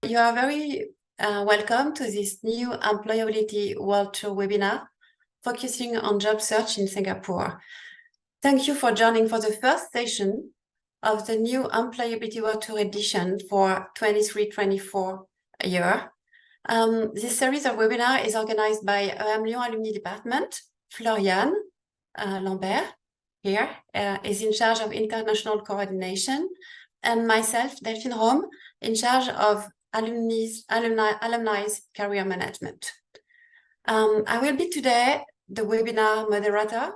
you are very welcome to this new Employability World Tour webinar focusing on job search in Singapore. Thank you for joining for the first session of the new Employability World Tour edition for 23-24 year. This series of webinar is organized by EMLYON Alumni Department. Florian Lambert here is in charge of international coordination, and myself, Delphine Rome, in charge of alumni's career management. I will be today the webinar moderator,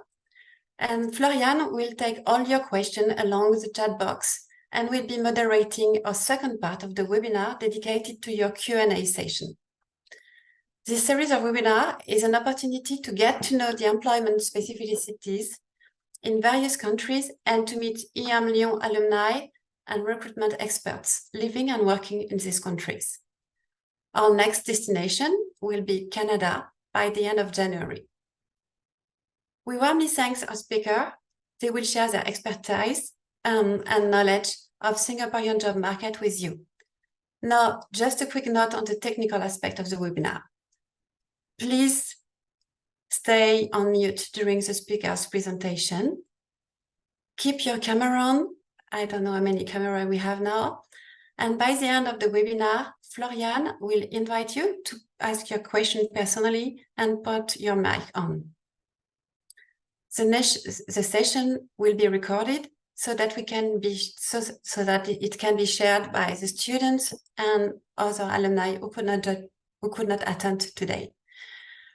and Florian will take all your questions along the chat box and will be moderating a second part of the webinar dedicated to your Q&A session. This series of webinars is an opportunity to get to know the employment specificities in various countries and to meet EMLYON alumni and recruitment experts living and working in these countries. Our next destination will be Canada by the end of January. We warmly thank our speakers. They will share their expertise and knowledge of Singaporean job market with you. Now, just a quick note on the technical aspect of the webinar. Please stay on mute during the speaker's presentation. Keep your camera on. I don't know how many cameras we have now. And by the end of the webinar, Florian will invite you to ask your question personally and put your mic on. The session will be recorded so that we can be so that it can be shared by the students and other alumni who could not attend today.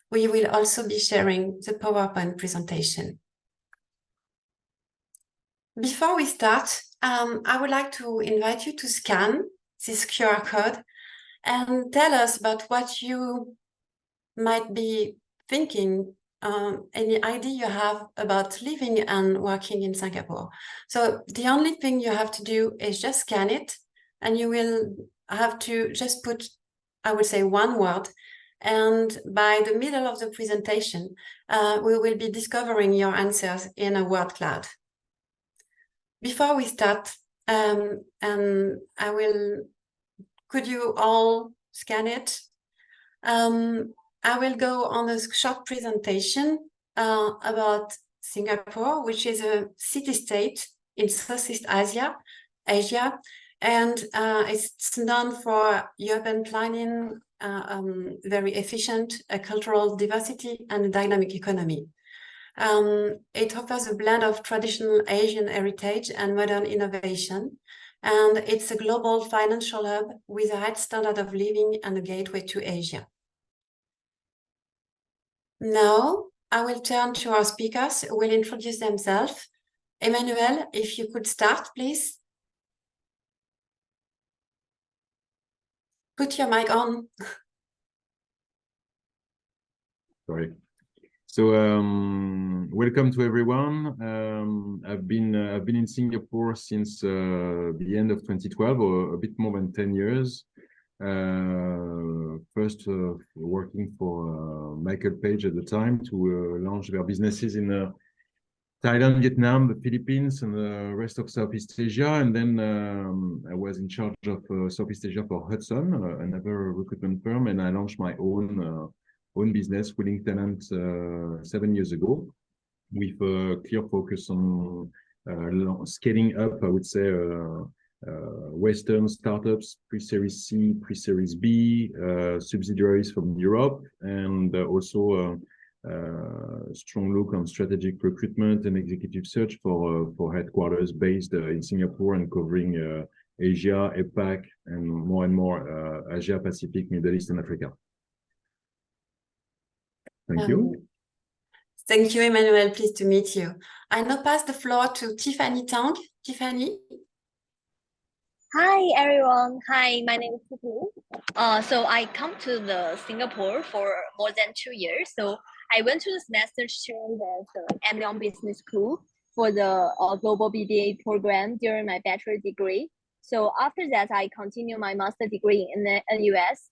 We will also be sharing the PowerPoint presentation. Before we start, I would like to invite you to scan this QR code and tell us about what you might be thinking, any idea you have about living and working in Singapore. So the only thing you have to do is just scan it, and you will have to just put, I would say, one word. And by the middle of the presentation, we will be discovering your answers in a word cloud. Before we start, could you all scan it? I will go on a short presentation about Singapore, which is a city-state in Southeast Asia, and it's known for urban planning, very efficient cultural diversity, and a dynamic economy. It offers a blend of traditional Asian heritage and modern innovation, and it's a global financial hub with a high standard of living and a gateway to Asia. Now, I will turn to our speakers who will introduce themselves. Emmanuel, if you could start, please. Put your mic on. Sorry. So welcome to everyone. I've been in Singapore since the end of 2012, or a bit more than 10 years. First working for Michael Page at the time to launch their businesses in Thailand, Vietnam, the Philippines, and the rest of Southeast Asia. And then I was in charge of Southeast Asia for Hudson, another recruitment firm, and I launched my own business, Willing Talent, 7 years ago, with a clear focus on scaling up, I would say, Western startups, pre-Series C, pre-Series B, subsidiaries from Europe, and also strong look on strategic recruitment and executive search for headquarters based in Singapore and covering Asia, APAC, and more Asia, Pacific, Middle East, and Africa. Thank you. Thank you, Emmanuel. Pleased to meet you. I now pass the floor to Tiffany Tang. Tiffany. Hi, everyone. Hi, my name is Tiffany. So I come to the Singapore for more than 2 years. So I went to the semester student at the EMLYON Business School for the global BBA program during my bachelor degree. So after that, I continued my master degree in the US.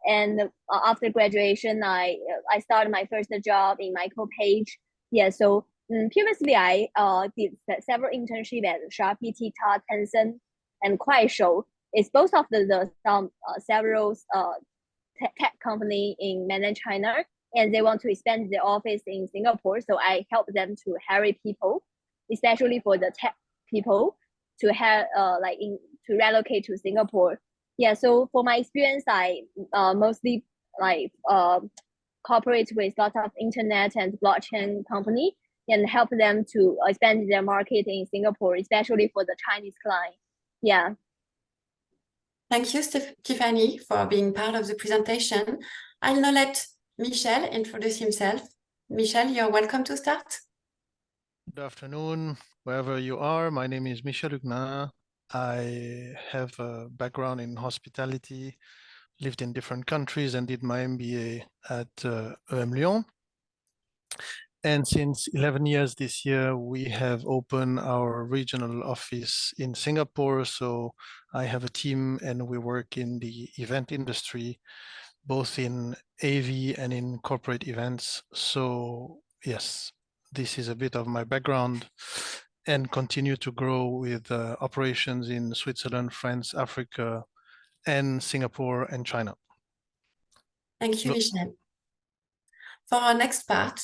And after graduation, I started my first job in Michael Page. Yeah, so previously I did several internships at Shopee, TikTok, Tencent, and Kuaishou. it's both of the some several tech company in mainland China, and they want to expand their office in Singapore. So I help them to hire people, especially for the tech people, to have to relocate to Singapore. Yeah. So for my experience, I mostly cooperate with lots of internet and blockchain company and help them to expand their market in Singapore, especially for the Chinese client. Yeah. Thank you, Tiffany, for being part of the presentation. I'll now let Michel introduce himself. Michel, you're welcome to start. Good afternoon, wherever you are. My name is Michel Huguenin. I have a background in hospitality, lived in different countries, and did my MBA at EMLYON. And since 11 years this year, we have opened our regional office in Singapore. So I have a team and we work in the event industry, both in AV and in corporate events. So yes, this is a bit of my background, and continue to grow with operations in Switzerland, France, Africa, and Singapore and China. Thank you, Michel. For our next part,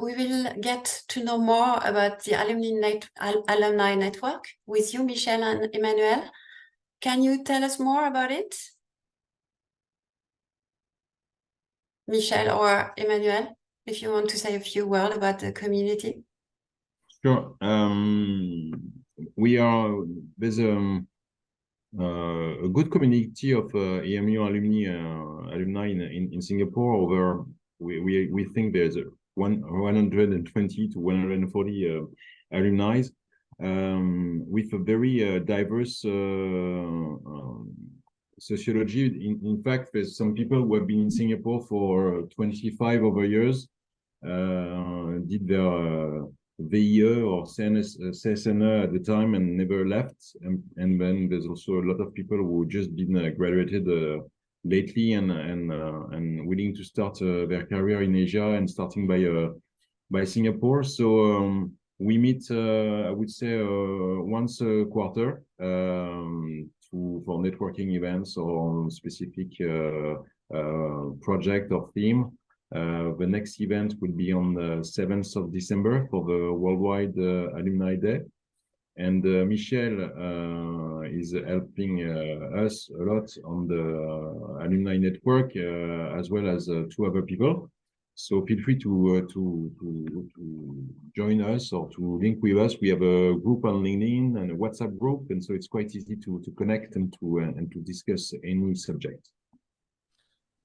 we will get to know more about the alumni network with you, Michel and Emmanuel. Can you tell us more about it? Michel or Emmanuel, if you want to say a few words about the community. Sure. There's a good community of EMLYON alumni in Singapore. Over we think there's 120 to 140 alumni with a very diverse sociology. In fact, there's some people who have been in Singapore for 25 over years, did their VIE or CSNE at the time and never left. And then there's also a lot of people who just been graduated lately and willing to start their career in Asia and starting by Singapore. So we meet, I would say, once a quarter for networking events or specific project or theme. The next event will be on the 7th of December for the Worldwide Alumni Day. And Michel is helping us a lot on the alumni network, as well as two other people. So feel free to join us or to link with us. We have a group on LinkedIn and a WhatsApp group, and so it's quite easy to connect and to discuss any subject.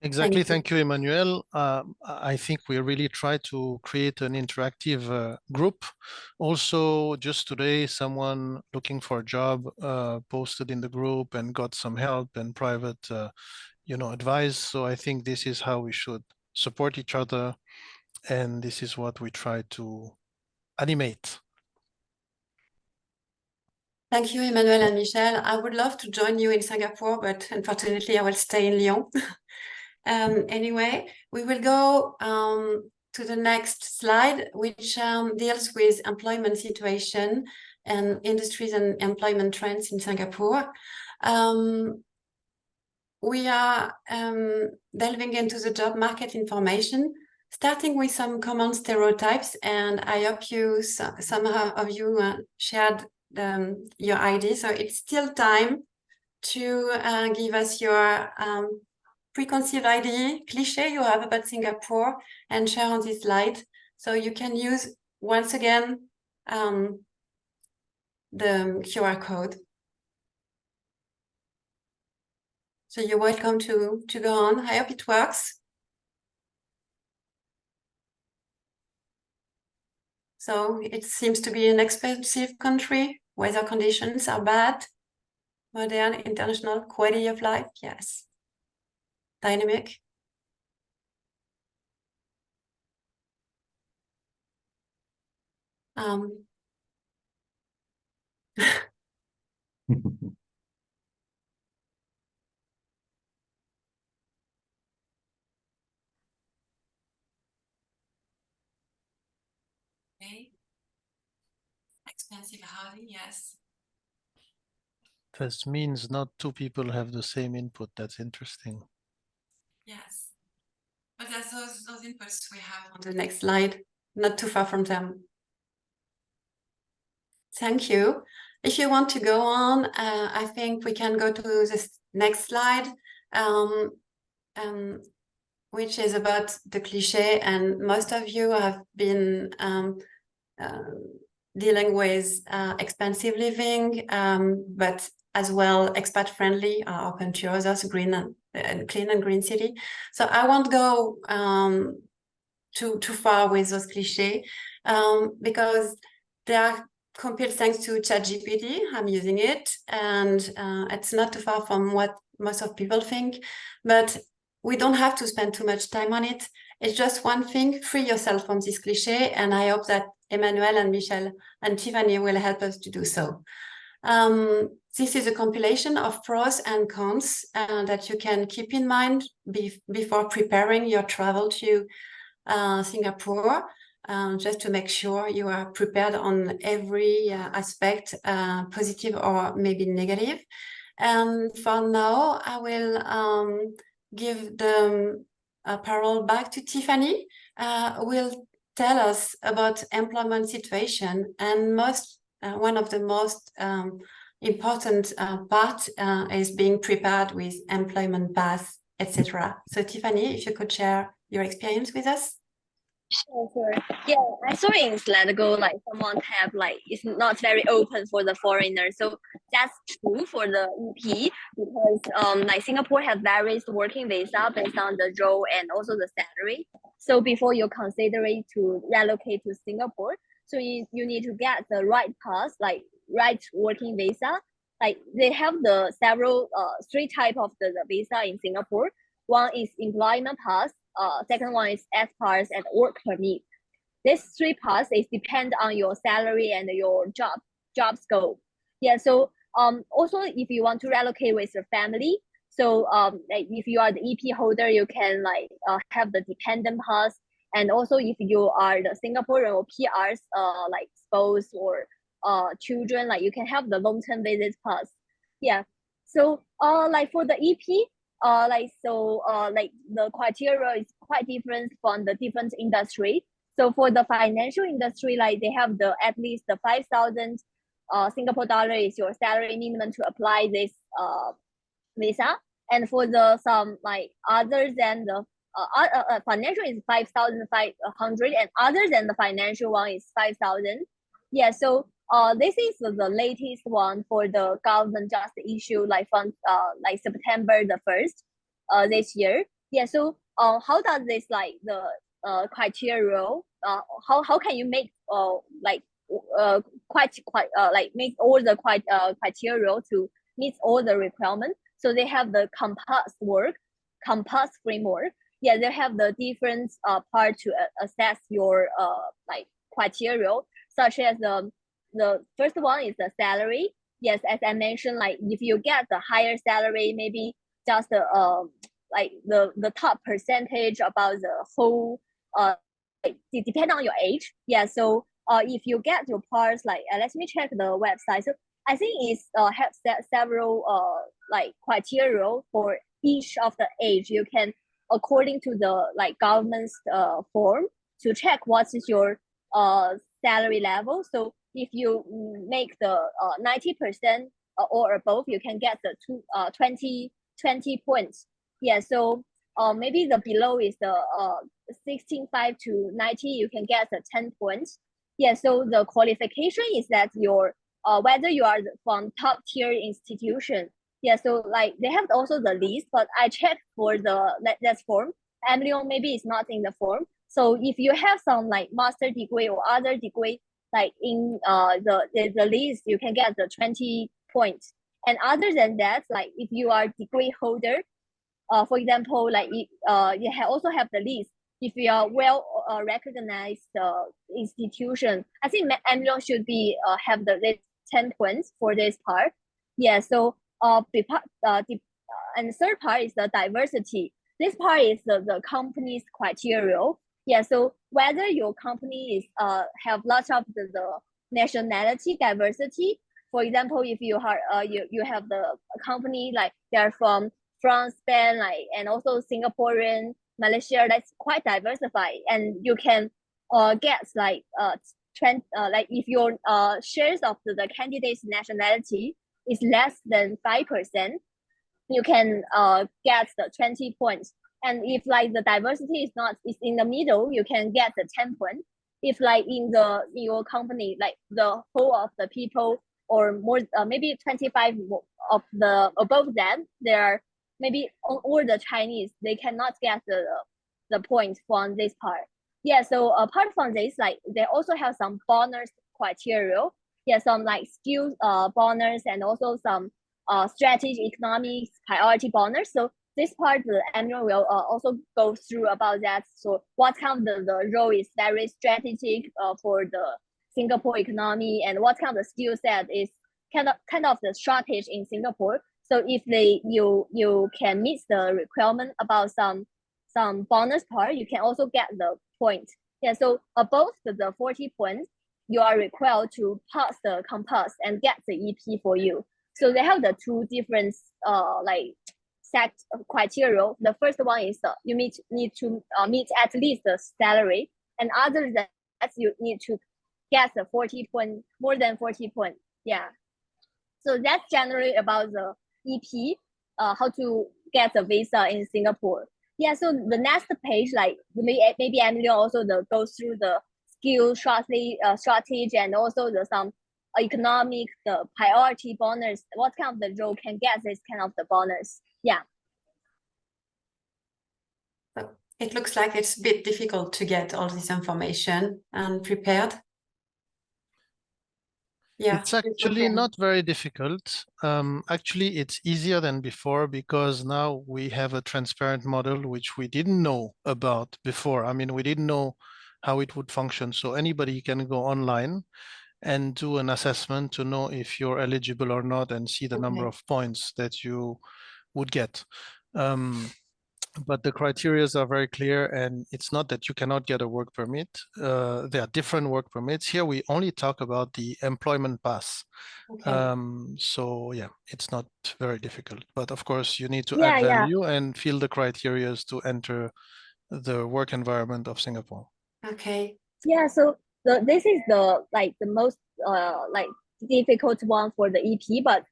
Exactly. Thank you, Emmanuel. I think we really try to create an interactive group. Also, just today, someone looking for a job posted in the group and got some help and private, advice. So I think this is how we should support each other, and this is what we try to animate. Thank you, Emmanuel and Michel. I would love to join you in Singapore, but unfortunately, I will stay in Lyon. Anyway, we will go to the next slide, which deals with employment situation and industries and employment trends in Singapore. We are delving into the job market information, starting with some common stereotypes, and I hope some of you shared your ideas. So it's still time to give us your preconceived idea, cliché you have about Singapore and share on this slide. So you can use, once again, the QR code. So you're welcome to go on. I hope it works. So it seems to be an expensive country. Weather conditions are bad. Modern, international, quality of life, yes. Dynamic. Okay. Expensive housing, yes. This means not two people have the same input. That's interesting. Yes. But there's those inputs we have on the next slide, not too far from them. Thank you. If you want to go on, I think we can go to this next slide, which is about the cliche. And most of you have been dealing with expensive living, but as well expat friendly, open to others, green and clean and green city. So I won't go too far with those cliches because they are compiled thanks to ChatGPT. I'm using it, and it's not too far from what most of people think, but we don't have to spend too much time on it. It's just one thing: free yourself from this cliche, and I hope that Emmanuel and Michel and Tiffany will help us to do so. This is a compilation of pros and cons that you can keep in mind before preparing your travel to Singapore, just to make sure you are prepared on every aspect, positive or maybe negative. And for now, I will give the parole back to Tiffany, who will tell us about employment situation, and one of the most important part is being prepared with employment path, etc. So Tiffany, if you could share your experience with us. Sure. Yeah, I saw in Sligo, like someone have like it's not very open for the foreigners. So that's true for the EP because like Singapore has various working visa based on the role and also the salary. So before you consider it to relocate to Singapore, so you need to get the right path, like right working visa. Like they have the several three type of the visa in Singapore. One is employment pass. Second one is S pass and work permit. These three paths is depend on your salary and your job scope. Yeah. So also if you want to relocate with your family, so like if you are the EP holder, you can like have the dependent pass. And also if you are the Singaporean or PRs, like spouse or children, like you can have the long-term visit pass. Yeah. So like for the EP, like the criteria is quite different from the different industry. So for the financial industry, like they have the at least the 5,000 Singapore dollar is your salary minimum to apply this visa. And for the some like other than the financial is 5,500, and other than the financial one is 5,000. Yeah. So this is the latest one for the government just issued like from like September the 1st this year. Yeah. So how does this like the criteria how can you make like quite like make all the criteria to meet all the requirements? So they have the compass framework. Yeah, they have the different part to assess your like criteria, such as the first one is the salary. Yes, as I mentioned, like if you get the higher salary, maybe just like the top percentage about the whole like, it depends on your age. Yeah, so if you get your parts, like let me check the website. So I think it's have several like criteria for each of the age. You can according to the like government's form to check what is your salary level. So if you make the 90% or above, you can get the 20 points. Yeah, so maybe the below is the 16.5 to 90, you can get the 10 points. Yeah, so the qualification is that your whether you are from top tier institution. Yeah, so like they have also the list, but I checked for the that form. EMLYON maybe it's not in the form. So if you have some like master degree or other degree like in the list, you can get the 20 points. And other than that, like if you are degree holder, for example, like you also have the list. If you are well recognized institution, I think EMLYON should be have the 10 points for this part. Yeah, so and the third part is the diversity. This part is the company's criteria. Yeah, so whether your company is have lots of the nationality diversity. For example, if you are you have the company like they're from France, Spain, like, and also Singaporean, Malaysia, that's quite diversified, and you can get like like if your shares of the candidate's nationality is less than 5%, you can get the 20 points. And if like the diversity is in the middle, you can get the 10 points. If like in your company, like the whole of the people or more, maybe 25 of the above them, they are maybe all the Chinese, they cannot get the points from this part. Yeah, so apart from this, like they also have some bonus criteria. Yeah, some like skills bonus and also some strategy economics priority bonus. So this part the EMLYON will also go through about that. So what kind of the role is very strategic for the Singapore economy, and what kind of skill set is kind of the shortage in Singapore. So if you can meet the requirement about some bonus part, you can also get the point. Yeah, so above the 40 points, you are required to pass the compass and get the EP for you. So they have the two different like set criteria. The first one is you need to meet at least the salary, and other than that you need to get the 40 point, more than 40 point. Yeah, so that's generally about the EP, how to get a visa in Singapore. Yeah, so the next page, like maybe EMLYON also goes through the skill strategy and also some economic, the priority bonus, what kind of the role can get this kind of the bonus. Yeah. It looks like it's a bit difficult to get all this information and prepared. Yeah, it's actually not very difficult. Actually, it's easier than before because now we have a transparent model which we didn't know about before. I mean, we didn't know how it would function. So anybody can go online and do an assessment to know if you're eligible or not and see the number of points that you would get. But the criteria are very clear, and it's not that you cannot get a work permit. There are different work permits. Here we only talk about the employment pass. So yeah, it's not very difficult. But of course, you need to add value and fill the criteria to enter the work environment of Singapore. Okay. Yeah, so this is the most like difficult one for the EP, but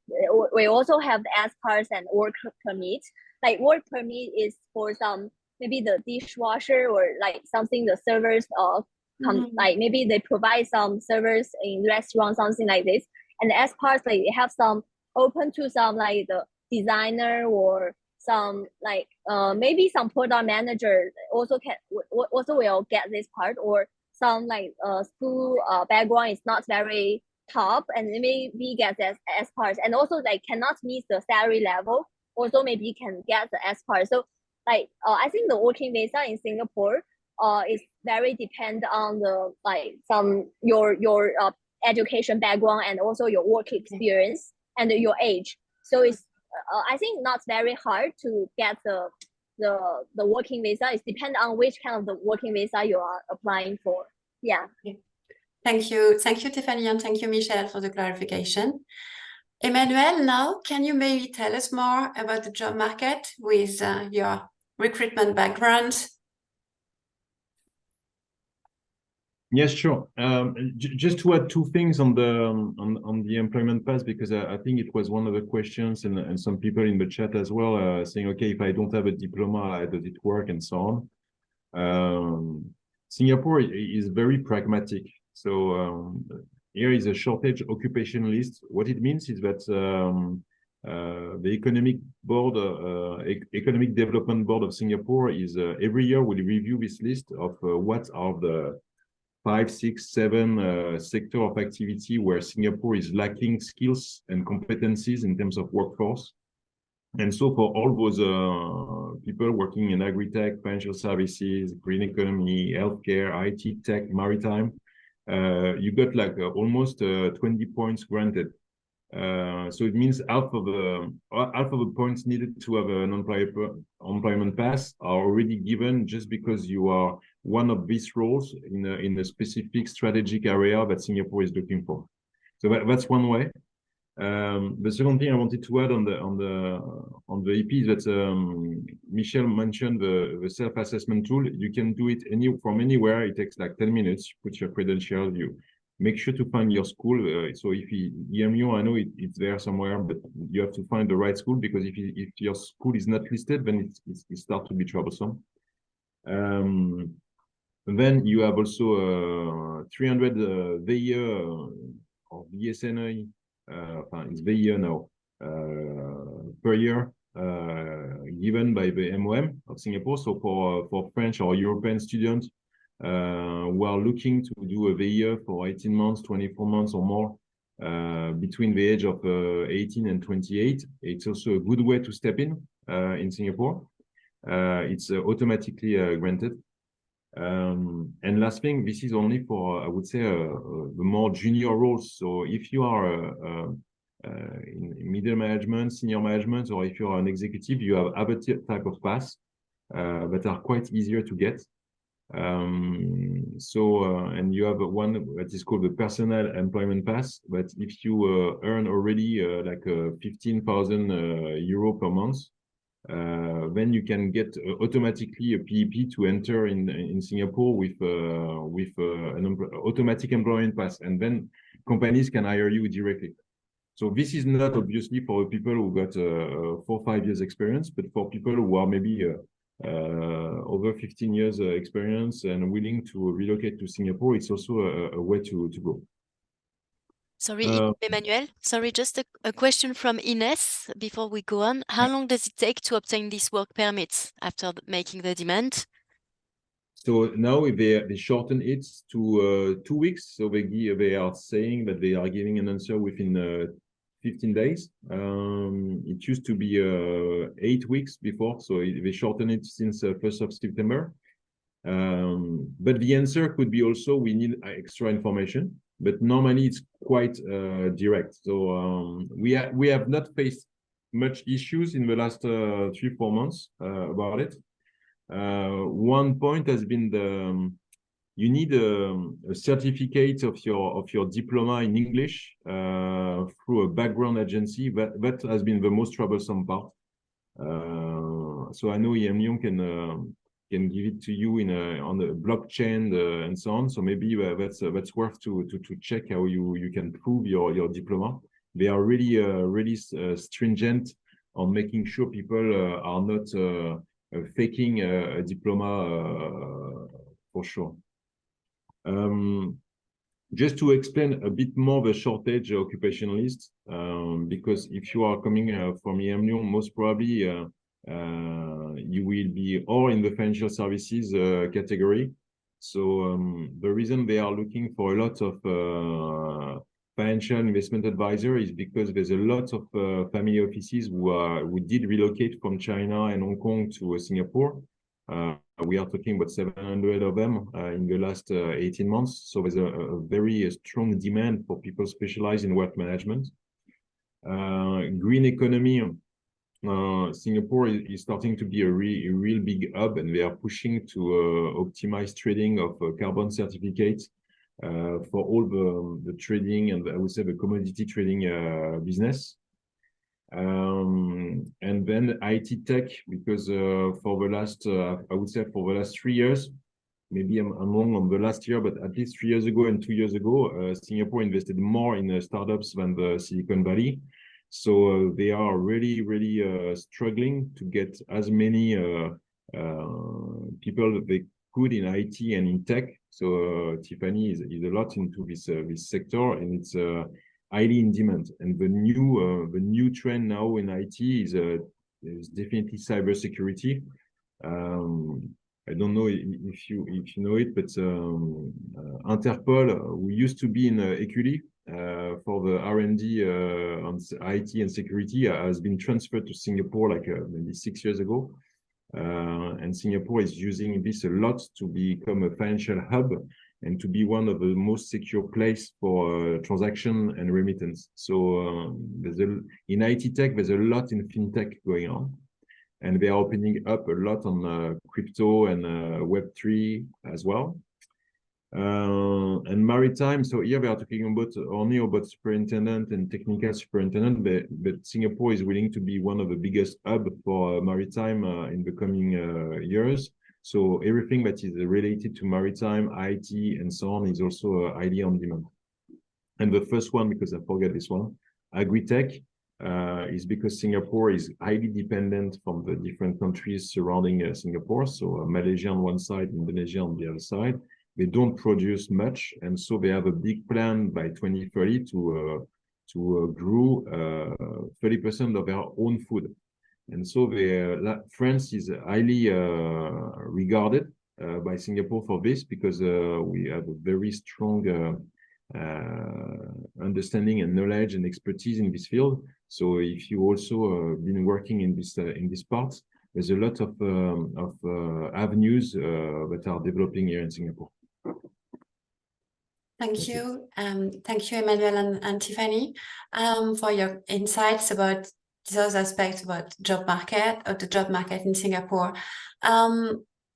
we also have the S cards and work permit. Like work permit is for some maybe the dishwasher or like something the servers like maybe they provide some servers in restaurants, something like this. And the S cards, like they have some open to some like the designer or some like maybe some product manager also will get this part, or some like school background is not very top and maybe get the S parts, and also they cannot meet the salary level, also maybe can get the S part. So like I think the working visa in Singapore is very depend on the like some your education background and also your work experience and your age. So it's I think not very hard to get the working visa. It depends on which kind of the working visa you are applying for. Yeah. Thank you, Tiffany, and thank you, Michelle, for the clarification. Emmanuel, now can you maybe tell us more about the job market with your recruitment background? Yes, sure. Just to add two things on the employment pass, because I think it was one of the questions, and some people in the chat as well, saying, okay, if I don't have a diploma, how does it work, and so on. Singapore is very pragmatic. So here is a shortage occupation list. What it means is that the Economic Development Board of Singapore is every year will review this list of what are the 5, 6, 7 sector of activity where Singapore is lacking skills and competencies in terms of workforce. And so for all those people working in agri-tech, financial services, green economy, healthcare, IT, tech, maritime, you got like almost 20 points granted. So it means half of the points needed to have an employment pass are already given just because you are one of these roles in a specific strategic area that Singapore is looking for. So that's one way. The second thing I wanted to add on the EP is that Michel mentioned the self-assessment tool. You can do it from anywhere. It takes like 10 minutes. You put your credentials. You make sure to find your school. So if EMLYON, I know it's there somewhere, but you have to find the right school, because if your school is not listed, then it starts to be troublesome. Then you have also 300 VIE or BSNI. It's VIE now per year, given by the MOM of Singapore. So for French or European students who are looking to do a VIE for 18 months, 24 months or more, between the age of 18 and 28, it's also a good way to step in Singapore. It's automatically granted. And last thing, this is only for, I would say, the more junior roles. So if you are in middle management, senior management, or if you are an executive, you have other type of pass that are quite easier to get. And you have one that is called the personal employment pass. But if you earn already like 15,000 euro per month, then you can get automatically a PEP to enter in Singapore with an automatic employment pass, and then companies can hire you directly. So this is not obviously for people who got 4 or 5 years experience, but for people who are maybe over 15 years experience and willing to relocate to Singapore, it's also a way to go. Sorry, Emmanuel. Sorry, just a question from Ines before we go on. How long does it take to obtain these work permits after making the demand? So now they shorten it to 2 weeks. So they are saying that they are giving an answer within 15 days. It used to be 8 weeks before, so they shortened it since 1st of September. But the answer could be also, we need extra information. But normally it's quite direct. So we have not faced much issues in the last 3-4 months about it. One point has been you need a certificate of your diploma in English through a background agency. That has been the most troublesome part. So I know EMLYON can give it to you on the blockchain and so on. So maybe that's worth to check how you can prove your diploma. They are really stringent on making sure people are not faking a diploma for sure. Just to explain a bit more the shortage occupation list, because if you are coming from EMLYON, most probably you will be all in the financial services category. So the reason they are looking for a lot of financial investment advisor is because there's a lot of family offices who did relocate from China and Hong Kong to Singapore. We are talking about 700 of them in the last 18 months. So there's a very strong demand for people specialized in wealth management. Green economy. Singapore is starting to be a real big hub, and they are pushing to optimize trading of carbon certificates for all the trading and I would say the commodity trading business. And then IT tech, because for the last, I would say for the last 3 years, maybe I'm wrong on the last year, but at least 3 years ago and 2 years ago, Singapore invested more in startups than the Silicon Valley. So they are really struggling to get as many people they could in IT and in tech. So Tiffany is a lot into this sector, and it's highly in demand. And the new trend now in IT is definitely cybersecurity. I don't know if you know it, but Interpol, who used to be in equity for the R&D on IT and security, has been transferred to Singapore like maybe 6 years ago. And Singapore is using this a lot to become a financial hub and to be one of the most secure place for transaction and remittance. So in IT tech, there's a lot in fintech going on. And they are opening up a lot on crypto and Web3 as well. And maritime, so here we are talking about only about superintendent and technical superintendent, but Singapore is willing to be one of the biggest hub for maritime in the coming years. So everything that is related to maritime, IT, and so on is also highly on demand. And the first one, because I forgot this one, agri-tech, is because Singapore is highly dependent from the different countries surrounding Singapore. So Malaysia on one side, Indonesia on the other side. They don't produce much, and so they have a big plan by 2030 to grow 30% of their own food. And so France is highly regarded by Singapore for this, because we have a very strong understanding and knowledge and expertise in this field. So if you also been working in this part, there's a lot of avenues that are developing here in Singapore. Thank you. Thank you, Emmanuel and Tiffany, for your insights about those aspects about job market or the job market in Singapore.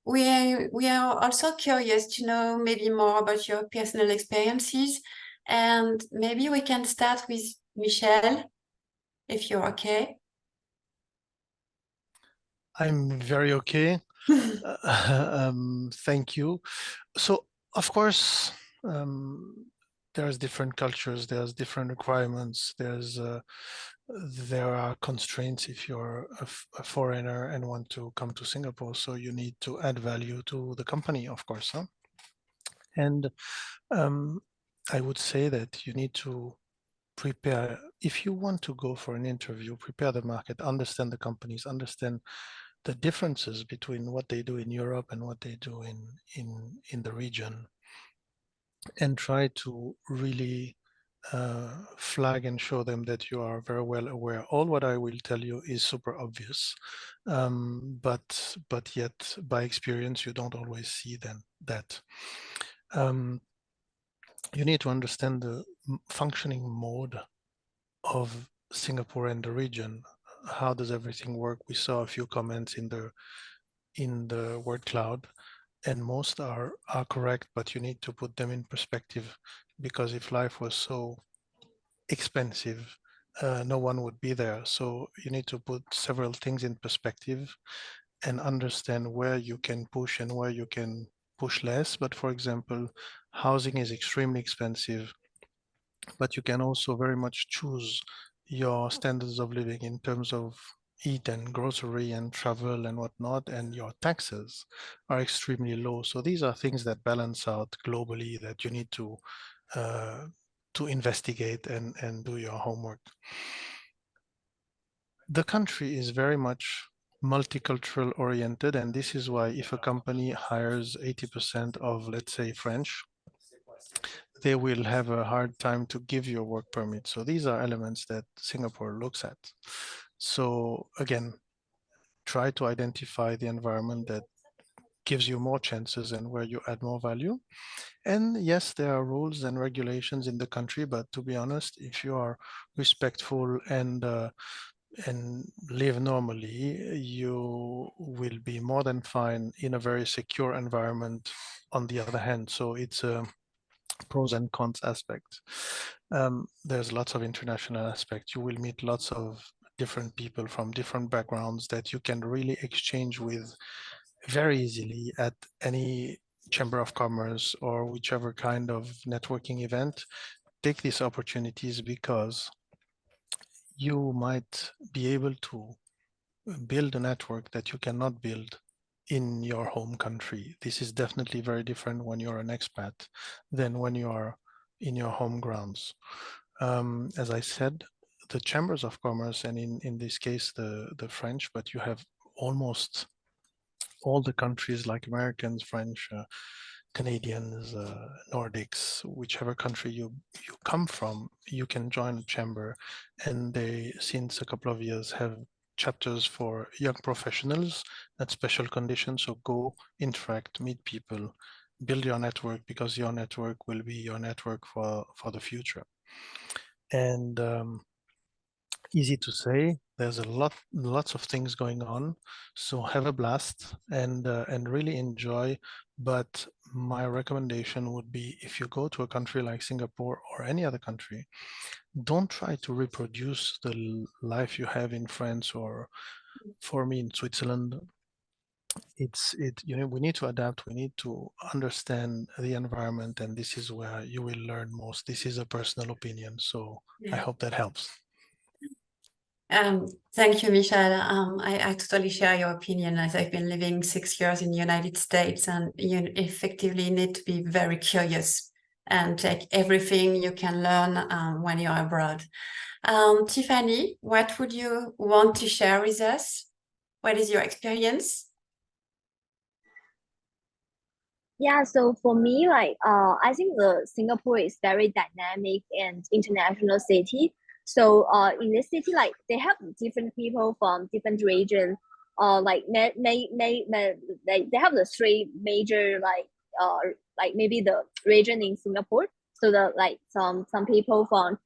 We are also curious to know maybe more about your personal experiences, and maybe we can start with Michel, if you're okay. I'm very okay. Thank you. So, of course, there's different cultures, there's different requirements, there are constraints if you're a foreigner and want to come to Singapore. So you need to add value to the company, of course. Huh? And I would say that you need to prepare, if you want to go for an interview, prepare the market, understand the companies, understand the differences between what they do in Europe and what they do in the region, and try to really flag and show them that you are very well aware. All what I will tell you is super obvious, but yet by experience you don't always see that. You need to understand the functioning mode of Singapore and the region. How does everything work? We saw a few comments in the word cloud, and most are correct, but you need to put them in perspective, because if life was so expensive, no one would be there. So you need to put several things in perspective and understand where you can push and where you can push less. But for example, housing is extremely expensive, but you can also very much choose your standards of living in terms of eat and grocery and travel and whatnot, and your taxes are extremely low. So these are things that balance out globally that you need to investigate and do your homework. The country is very much multicultural oriented, and this is why if a company hires 80% of, let's say, French, they will have a hard time to give you a work permit. So these are elements that Singapore looks at. So again, try to identify the environment that gives you more chances and where you add more value. And yes, there are rules and regulations in the country, but to be honest, if you are respectful and live normally, you will be more than fine in a very secure environment on the other hand. So it's a pros and cons aspect. There's lots of international aspects. You will meet lots of different people from different backgrounds that you can really exchange with very easily at any Chamber of Commerce or whichever kind of networking event. Take these opportunities, because you might be able to build a network that you cannot build in your home country. This is definitely very different when you're an expat than when you are in your home grounds. As I said, the Chambers of Commerce, and in this case, the French, but you have almost all the countries like Americans, French, Canadians, Nordics, whichever country you come from, you can join a chamber. And they, since a couple of years, have chapters for young professionals at special conditions. So go interact, meet people, build your network, because your network will be your network for the future. And easy to say, there's lots of things going on, so have a blast and really enjoy, but my recommendation would be, if you go to a country like Singapore or any other country, don't try to reproduce the life you have in France, or for me in Switzerland. We need to adapt, we need to understand the environment, and this is where you will learn most. This is a personal opinion, so I hope that helps. Thank you, Michel. I totally share your opinion, as I've been living 6 years in the United States, and you effectively need to be very curious and take everything you can learn when you're abroad. Tiffany, what would you want to share with us? What is your experience? Yeah, so for me, like I think the Singapore is very dynamic and international city. So in this city, like they have different people from different regions. Like they have the three major like maybe the region in Singapore. So the like some people from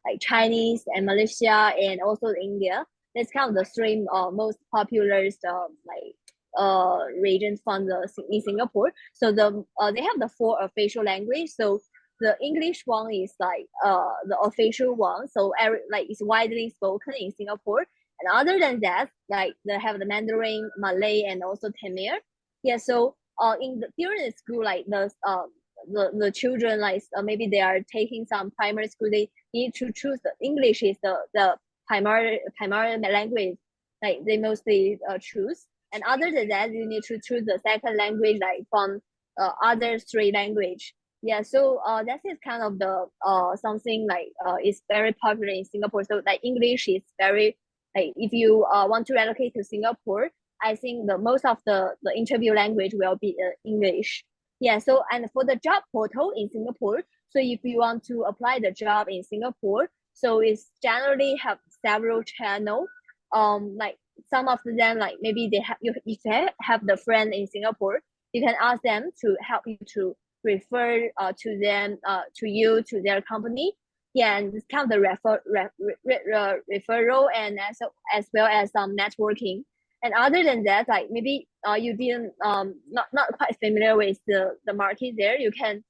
like Chinese and Malaysia and also India. That's kind of the three most popular regions from in Singapore. So they have the 4 official language. So the English one is like the official one. So it's widely spoken in Singapore. And other than that, like they have the Mandarin, Malay, and also Tamil. Yeah. So during the school, like the children, like maybe they are taking some primary school, they need to choose the English is the primary language, like they mostly choose. And other than that, you need to choose the second language, like from other 3 language. Yeah, so that is kind of the something like is very popular in Singapore. So like English is very, like if you want to relocate to Singapore, I think the most of the interview language will be English. Yeah, so and for the job portal in Singapore, so if you want to apply the job in Singapore, so it's generally have several channels. Like some of them, like maybe they have if they have the friend in Singapore, you can ask them to help you to refer to them to their company. Yeah, and it's kind of the referral, and as well as some networking. And other than that, like maybe you didn't not quite familiar with the market there, you can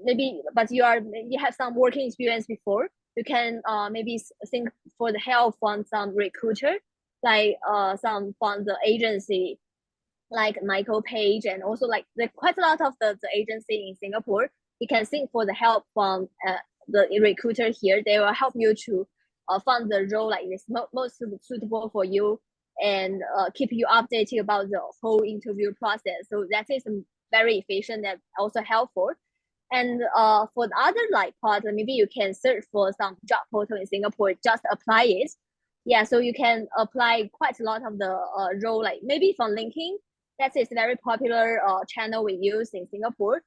maybe, but you have some working experience before, you can maybe think for the help from some recruiter, like some from the agency, like Michael Page, and also like quite a lot of the agency in Singapore. You can think for the help from the recruiter here. They will help you to find the role like this most suitable for you, and keep you updated about the whole interview process. So that is very efficient and also helpful. And for the other like part, maybe you can search for some job portal in Singapore, just apply it. Yeah, so you can apply quite a lot of the role, like maybe from LinkedIn. That is very popular channel we use in Singapore.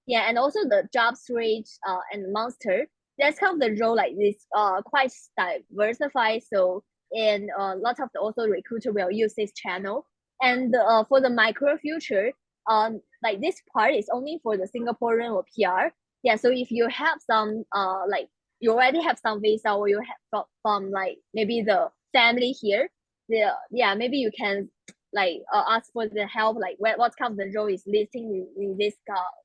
Yeah, and also the job street and Monster. That's kind of the role like this quite diversified. So and lots of the also recruiter will use this channel. And for the micro future, like this part is only for the Singaporean or PR. Yeah, so if you have some like you already have some visa, or you have from like maybe the family here, yeah, maybe you can like ask for the help, like what kind of the role is listing in this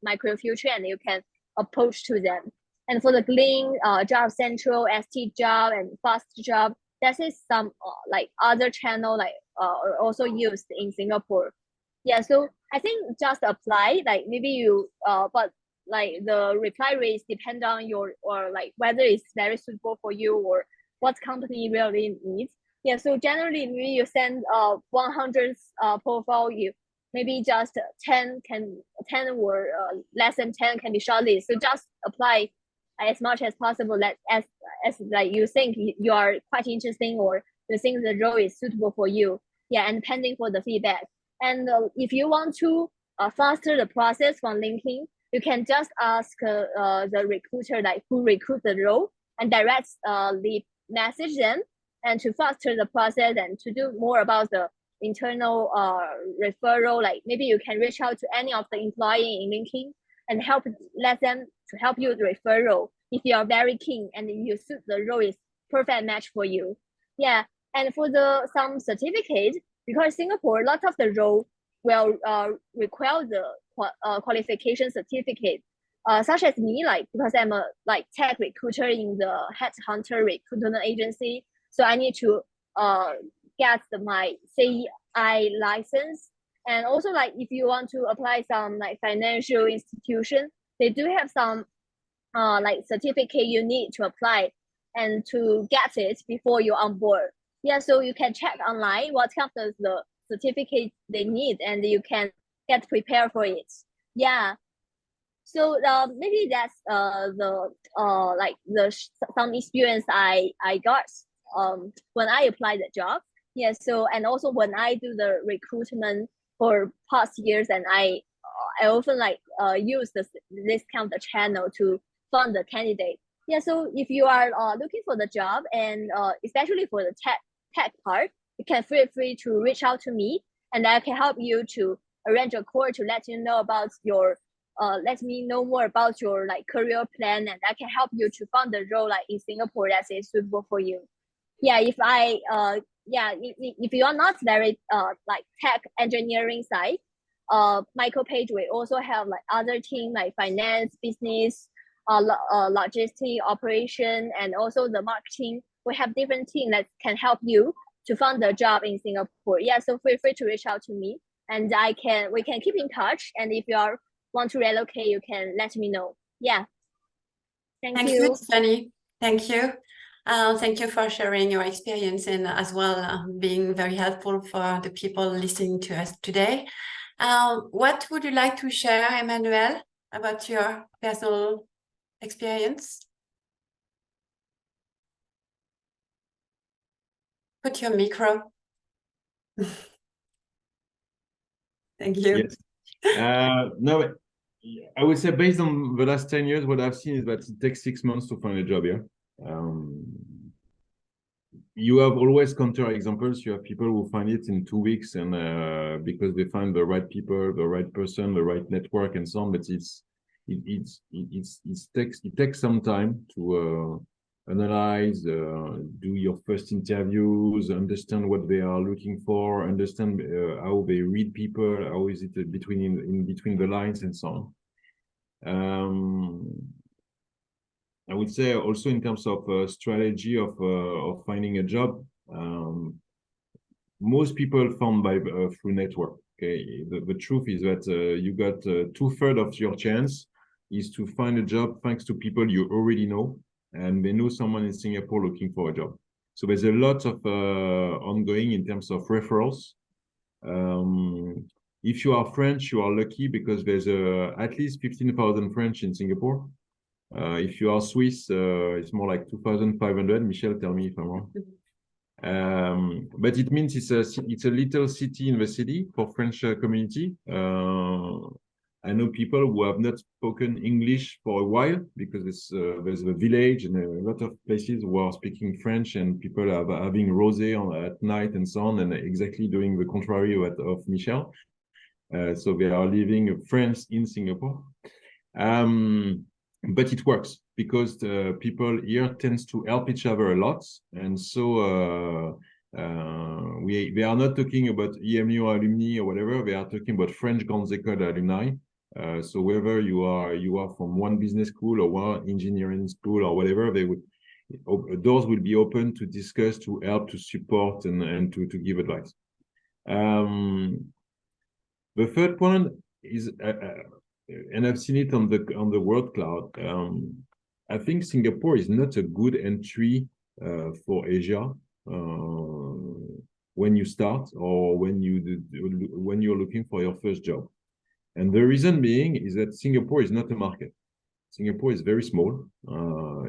micro future, and you can approach to them. And for the Glean, Job Central, ST Job, and Fast Job, that is some like other channel like also used in Singapore. Yeah, so I think just apply, like maybe you but like the reply rates depend on your, or like whether it's very suitable for you or what company really needs. Yeah, so generally maybe you send 100 profile, you maybe just 10 or less than 10 can be shortlisted. So just apply as much as possible, as like you think you are quite interesting, or you think the role is suitable for you. Yeah, and pending for the feedback. And if you want to faster the process from LinkedIn, you can just ask the recruiter like who recruit the role, and direct the message them, and to faster the process and to do more about the internal referral. Like maybe you can reach out to any of the employee in LinkedIn and let them to help you with referral if you are very keen and you suit the role is perfect match for you. Yeah, and for some certificate, because Singapore, lots of the role will require the qualification certificate, such as me, like because I'm a tech recruiter in the headhunter recruitment agency, so I need to get my CEI license. And also, like if you want to apply some like financial institution, they do have some certificate you need to apply and to get it before you're on board. Yeah, so you can check online what kind of the certificate they need, and you can get prepared for it. Yeah. So maybe that's some experience I got when I applied the job. Yeah. So and also when I do the recruitment for past years, and I often use this kind of channel to find the candidate. Yeah. So if you are looking for the job, and especially for the tech part, you can feel free to reach out to me, and I can help you to arrange a call to let you know about your let me know more about your career plan, and I can help you to find the role in Singapore that is suitable for you. Yeah, if you are not very tech engineering side, Michael Page will also have other team like finance, business, logistic, operation, and also the marketing. We have different team that can help you to find the job in Singapore. Yeah, so feel free to reach out to me, and we can keep in touch. And if you want to relocate, you can let me know. Yeah. Thank you, Tiffany. Thank you. Thank you for sharing your experience, and as well being very helpful for the people listening to us today. What would you like to share, Emmanuel, about your personal experience? Put your micro. Thank you. Yes. No, I would say based on the last 10 years, what I've seen is that it takes 6 months to find a job here. You have always counter examples. You have people who find it in 2 weeks, and because they find the right people, the right person, the right network, and so on. But it takes some time to analyze, do your first interviews, understand what they are looking for, understand how they read people, how is it in between the lines, and so on. I would say also in terms of strategy of finding a job, most people found through network. Okay, the truth is that you got 2/3 of your chance is to find a job thanks to people you already know, and they know someone in Singapore looking for a job. So there's a lot of ongoing in terms of referrals. If you are French, you are lucky because there's at least 15,000 French in Singapore. If you are Swiss, it's more like 2,500. Michelle, tell me if I'm wrong. But it means it's a little city in the city for French community. I know people who have not spoken English for a while because there's a village and a lot of places who are speaking French, and people are having rosé at night and so on, and exactly doing the contrary of Michelle. So they are living France in Singapore. But it works because the people here tends to help each other a lot, and so they are not talking about EMLYON alumni or whatever. They are talking about French Grandes Écoles alumni. So whether you are from one business school or one engineering school or whatever, doors will be open to discuss, to help, to support, and to give advice. The third point is. And I've seen it on the word cloud. I think Singapore is not a good entry for Asia when you start or when you're looking for your first job. And the reason being is that Singapore is not a market. Singapore is very small.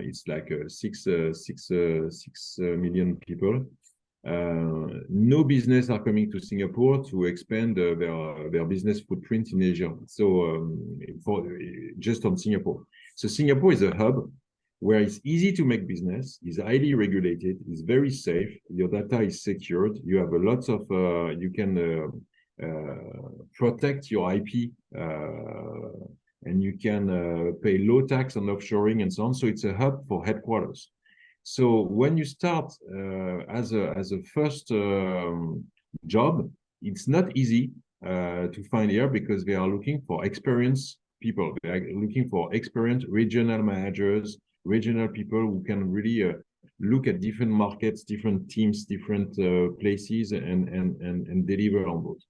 It's like 6 million people. No business are coming to Singapore to expand their business footprint in Asia. So just on Singapore. So Singapore is a hub where it's easy to make business, is highly regulated, is very safe. Your data is secured. You have a lot of you can protect your IP, and you can pay low tax on offshoring and so on. So it's a hub for headquarters. So when you start as a first job, it's not easy to find here because they are looking for experienced people. They are looking for experienced regional managers, regional people who can really look at different markets, different teams, different places, and deliver on those.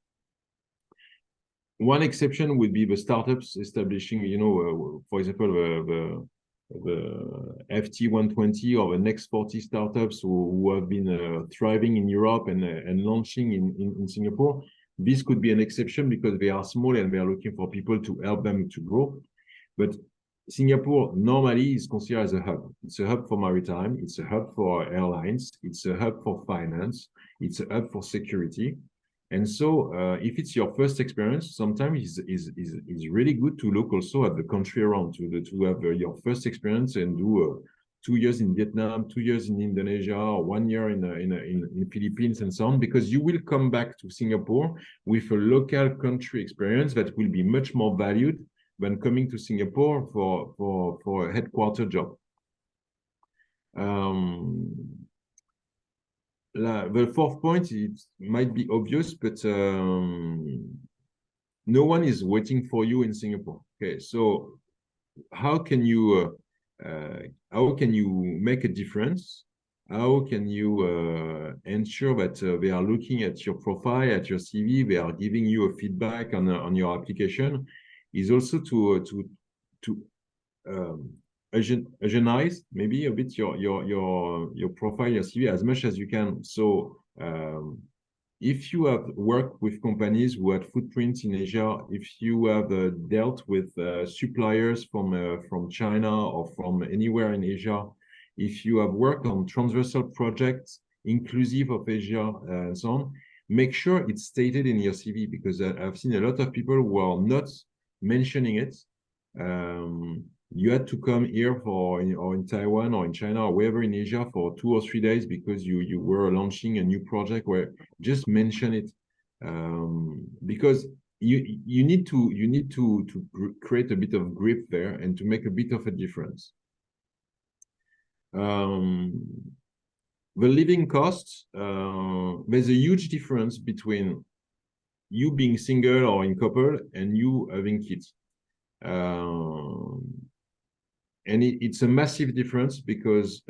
One exception would be the startups establishing, you know, for example, the FT120 or the next 40 startups who have been thriving in Europe and launching in Singapore. This could be an exception because they are small and they are looking for people to help them to grow. But Singapore normally is considered as a hub. It's a hub for maritime. It's a hub for airlines. It's a hub for finance. It's a hub for security. And so if it's your first experience, sometimes it's really good to look also at the country around, to have your first experience and do 2 years in Vietnam, 2 years in Indonesia, or 1 year in the Philippines and so on, because you will come back to Singapore with a local country experience that will be much more valued than coming to Singapore for a headquarter job. The fourth point, it might be obvious, but no one is waiting for you in Singapore. Okay, so how can you make a difference? How can you ensure that they are looking at your profile, at your CV, they are giving you a feedback on your application? Is also to Agenize maybe a bit your profile, your CV as much as you can. So if you have worked with companies who had footprints in Asia, if you have dealt with suppliers from China or from anywhere in Asia, if you have worked on transversal projects inclusive of Asia and so on, make sure it's stated in your CV, because I've seen a lot of people who are not mentioning it. You had to come here or in Taiwan or in China or wherever in Asia for 2 or 3 days because you were launching a new project. Where just mention it, because you need to create a bit of grip there and to make a bit of a difference. The living costs, there's a huge difference between you being single or in couple and you having kids. And it's a massive difference because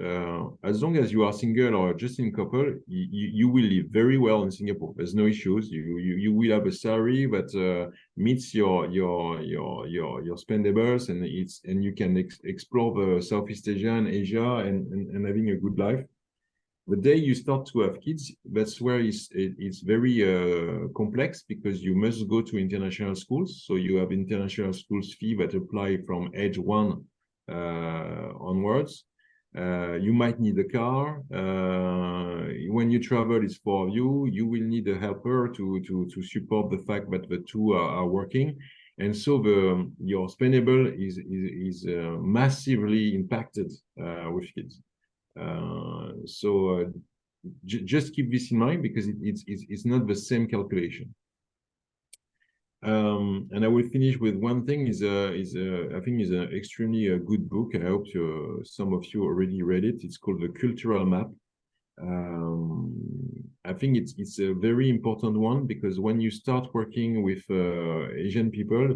as long as you are single or just in couple, you will live very well in Singapore. There's no issues. You will have a salary that meets your spendables, and you can explore the Southeast Asia and Asia and having a good life. The day you start to have kids, that's where it's very complex, because you must go to international schools. So you have international schools fee that apply from age 1 onwards. You might need a car. When you travel, it's for you. You will need a helper to support the fact that the two are working. And so your spendable is massively impacted with kids. So just keep this in mind, because it's not the same calculation. And I will finish with one thing. I think is an extremely good book. I hope some of you already read it. It's called The Cultural Map. I think it's a very important one, because when you start working with Asian people,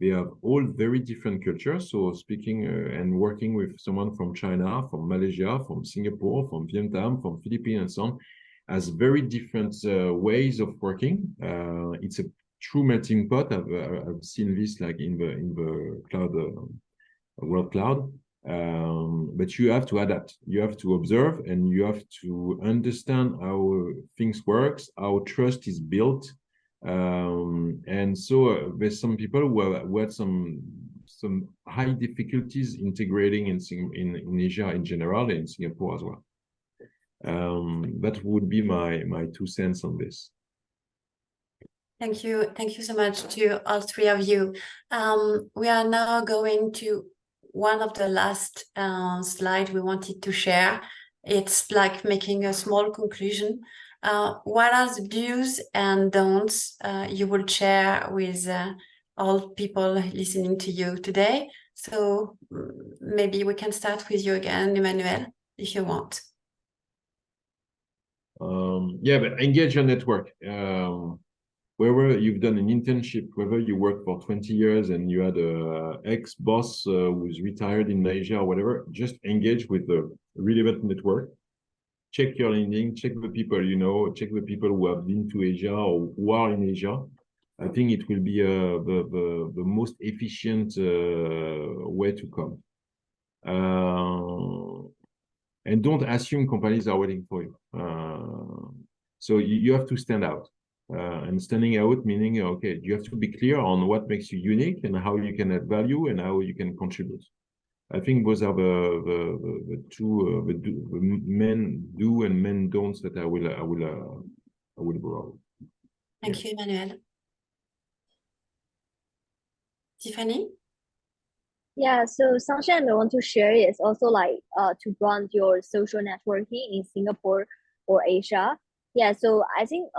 they have all very different cultures. So speaking and working with someone from China, from Malaysia, from Singapore, from Vietnam, from Philippines, and so on, has very different ways of working. It's a true melting pot. I've seen this like in the cloud, world cloud. But you have to adapt. You have to observe, and you have to understand how things works, how trust is built. And so there's some people who had some high difficulties integrating in Asia in general, and in Singapore as well. That would be my 2 cents on this. Thank you so much to all 3 of you. We are now going to one of the last slides we wanted to share. It's like making a small conclusion. What are the do's and don'ts you will share with all people listening to you today? So maybe we can start with you again, Emmanuel, if you want. Yeah, but engage your network. whether you've done an internship, whether you worked for 20 years and you had a ex-boss who's retired in Asia or whatever, just engage with the relevant network. Check your LinkedIn, check the people you know, check the people who have been to Asia or who are in Asia. I think it will be the most efficient way to come. And don't assume companies are waiting for you. So you have to stand out. And standing out meaning, okay, you have to be clear on what makes you unique and how you can add value and how you can contribute. I think those are the two the men do and men don'ts that I will borrow. Thank you, Emmanuel. Tiffany? Yeah, so something I want to share is also like to brand your social networking in Singapore or Asia. Yeah, so I think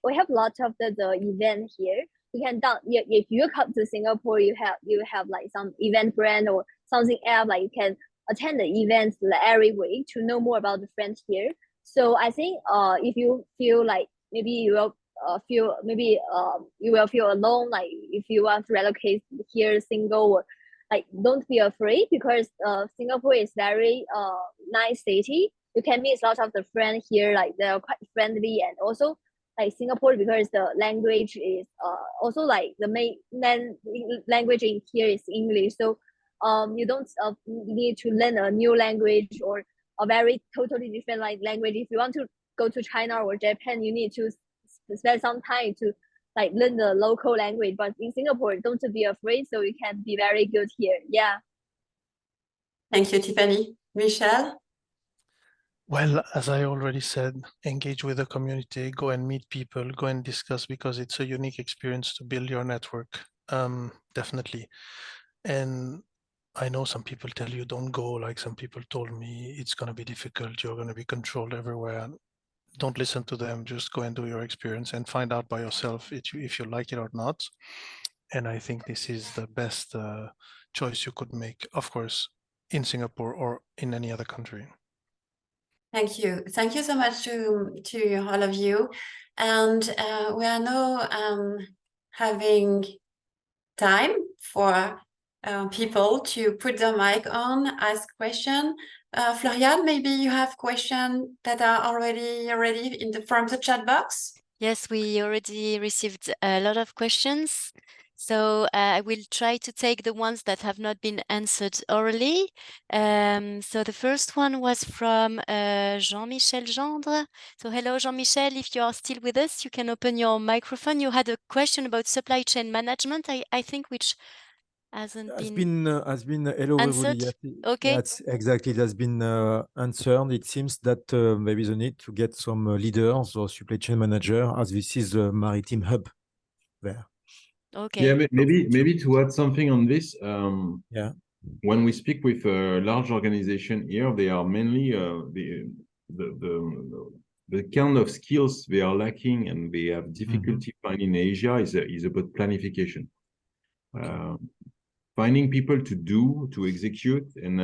we have lots of the event here. You can if you come to Singapore, you have like some event brand or something else, like you can attend the events every week to know more about the friends here. So I think if you feel like maybe you will you will feel alone, like if you want to relocate here single, or like don't be afraid, because Singapore is very nice city. You can meet lots of the friends here, like they're quite friendly, and also like Singapore, because the language is also like the main language in here is English, so you don't need to learn a new language or a very totally different like language. If you want to go to China or Japan, you need to spend some time to like learn the local language. But in Singapore, don't be afraid, so you can be very good here. Yeah. Thank you, Tiffany. Michelle? Well, as I already said, engage with the community, go and meet people, go and discuss, because it's a unique experience to build your network, definitely. And I know some people tell you don't go, like some people told me it's going to be difficult, you're going to be controlled everywhere. Don't listen to them, just go and do your experience and find out by yourself if you like it or not. And I think this is the best choice you could make, of course, in Singapore or in any other country. Thank you. Thank you so much to all of you. And we are now having time for people to put their mic on, ask questions. Florian, maybe you have questions that are already ready from the chat box? Yes, we already received a lot of questions. So I will try to take the ones that have not been answered orally. So the first one was from Jean-Michel Gendre. So hello, Jean-Michel, if you are still with us, you can open your microphone. You had a question about supply chain management, I think, which hasn't been hello answered. everybody. Okay. That's exactly, it has been answered. It seems that there is a need to get some leaders or supply chain manager, as this is a maritime hub there. Okay. Yeah, maybe to add something on this. Yeah. When we speak with a large organization here, they are mainly the kind of skills they are lacking and they have difficulty finding in Asia is about planification. Finding people to do, to execute, and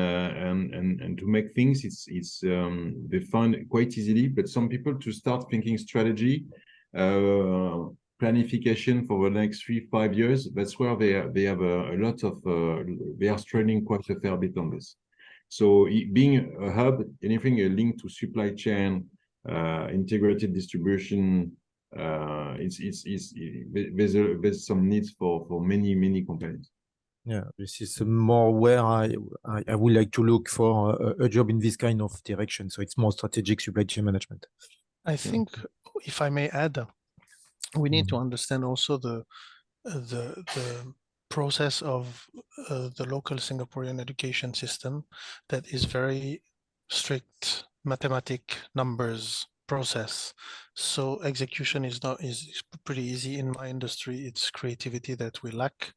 to make things, it's they find quite easily. But some people to start thinking strategy, planification for the next 3-5 years. That's where they have a lot of they are struggling quite a fair bit on this. So being a hub, anything linked to supply chain, integrated distribution, there's some needs for many companies. Yeah, this is more where I would like to look for a job in this kind of direction. So it's more strategic supply chain management. I think, if I may add, we need to understand also the process of the local Singaporean education system, that is very strict mathematic numbers process. So execution is pretty easy. In my industry, it's creativity that we lack.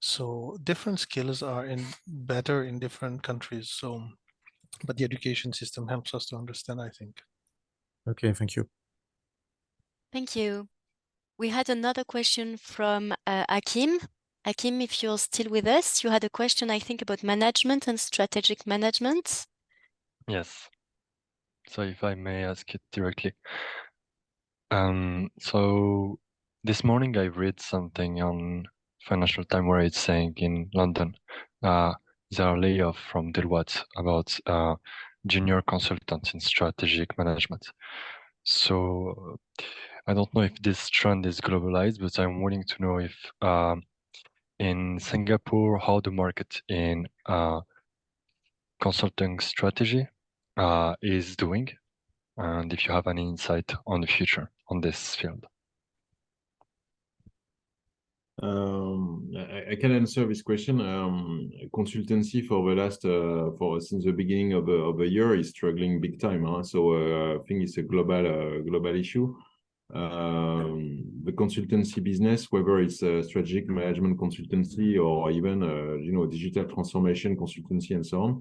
So different skills are better in different countries. So, but the education system helps us to understand, I think. Okay, thank you. Thank you. We had another question from Akim. Akim, if you're still with us, you had a question, I think, about management and strategic management. Yes. So if I may ask it directly. So This morning I read something on Financial Times where it's saying in London there are layoffs from Deloitte about junior consultants in strategic management. So I don't know if this trend is globalized, but I'm willing to know if in Singapore, how the market in consulting strategy is doing, and if you have any insight on the future on this field. I can answer this question. Consultancy for the last since the beginning of the year is struggling big time. So I think it's a global issue. The consultancy business, whether it's a strategic management consultancy or even digital transformation consultancy and so on,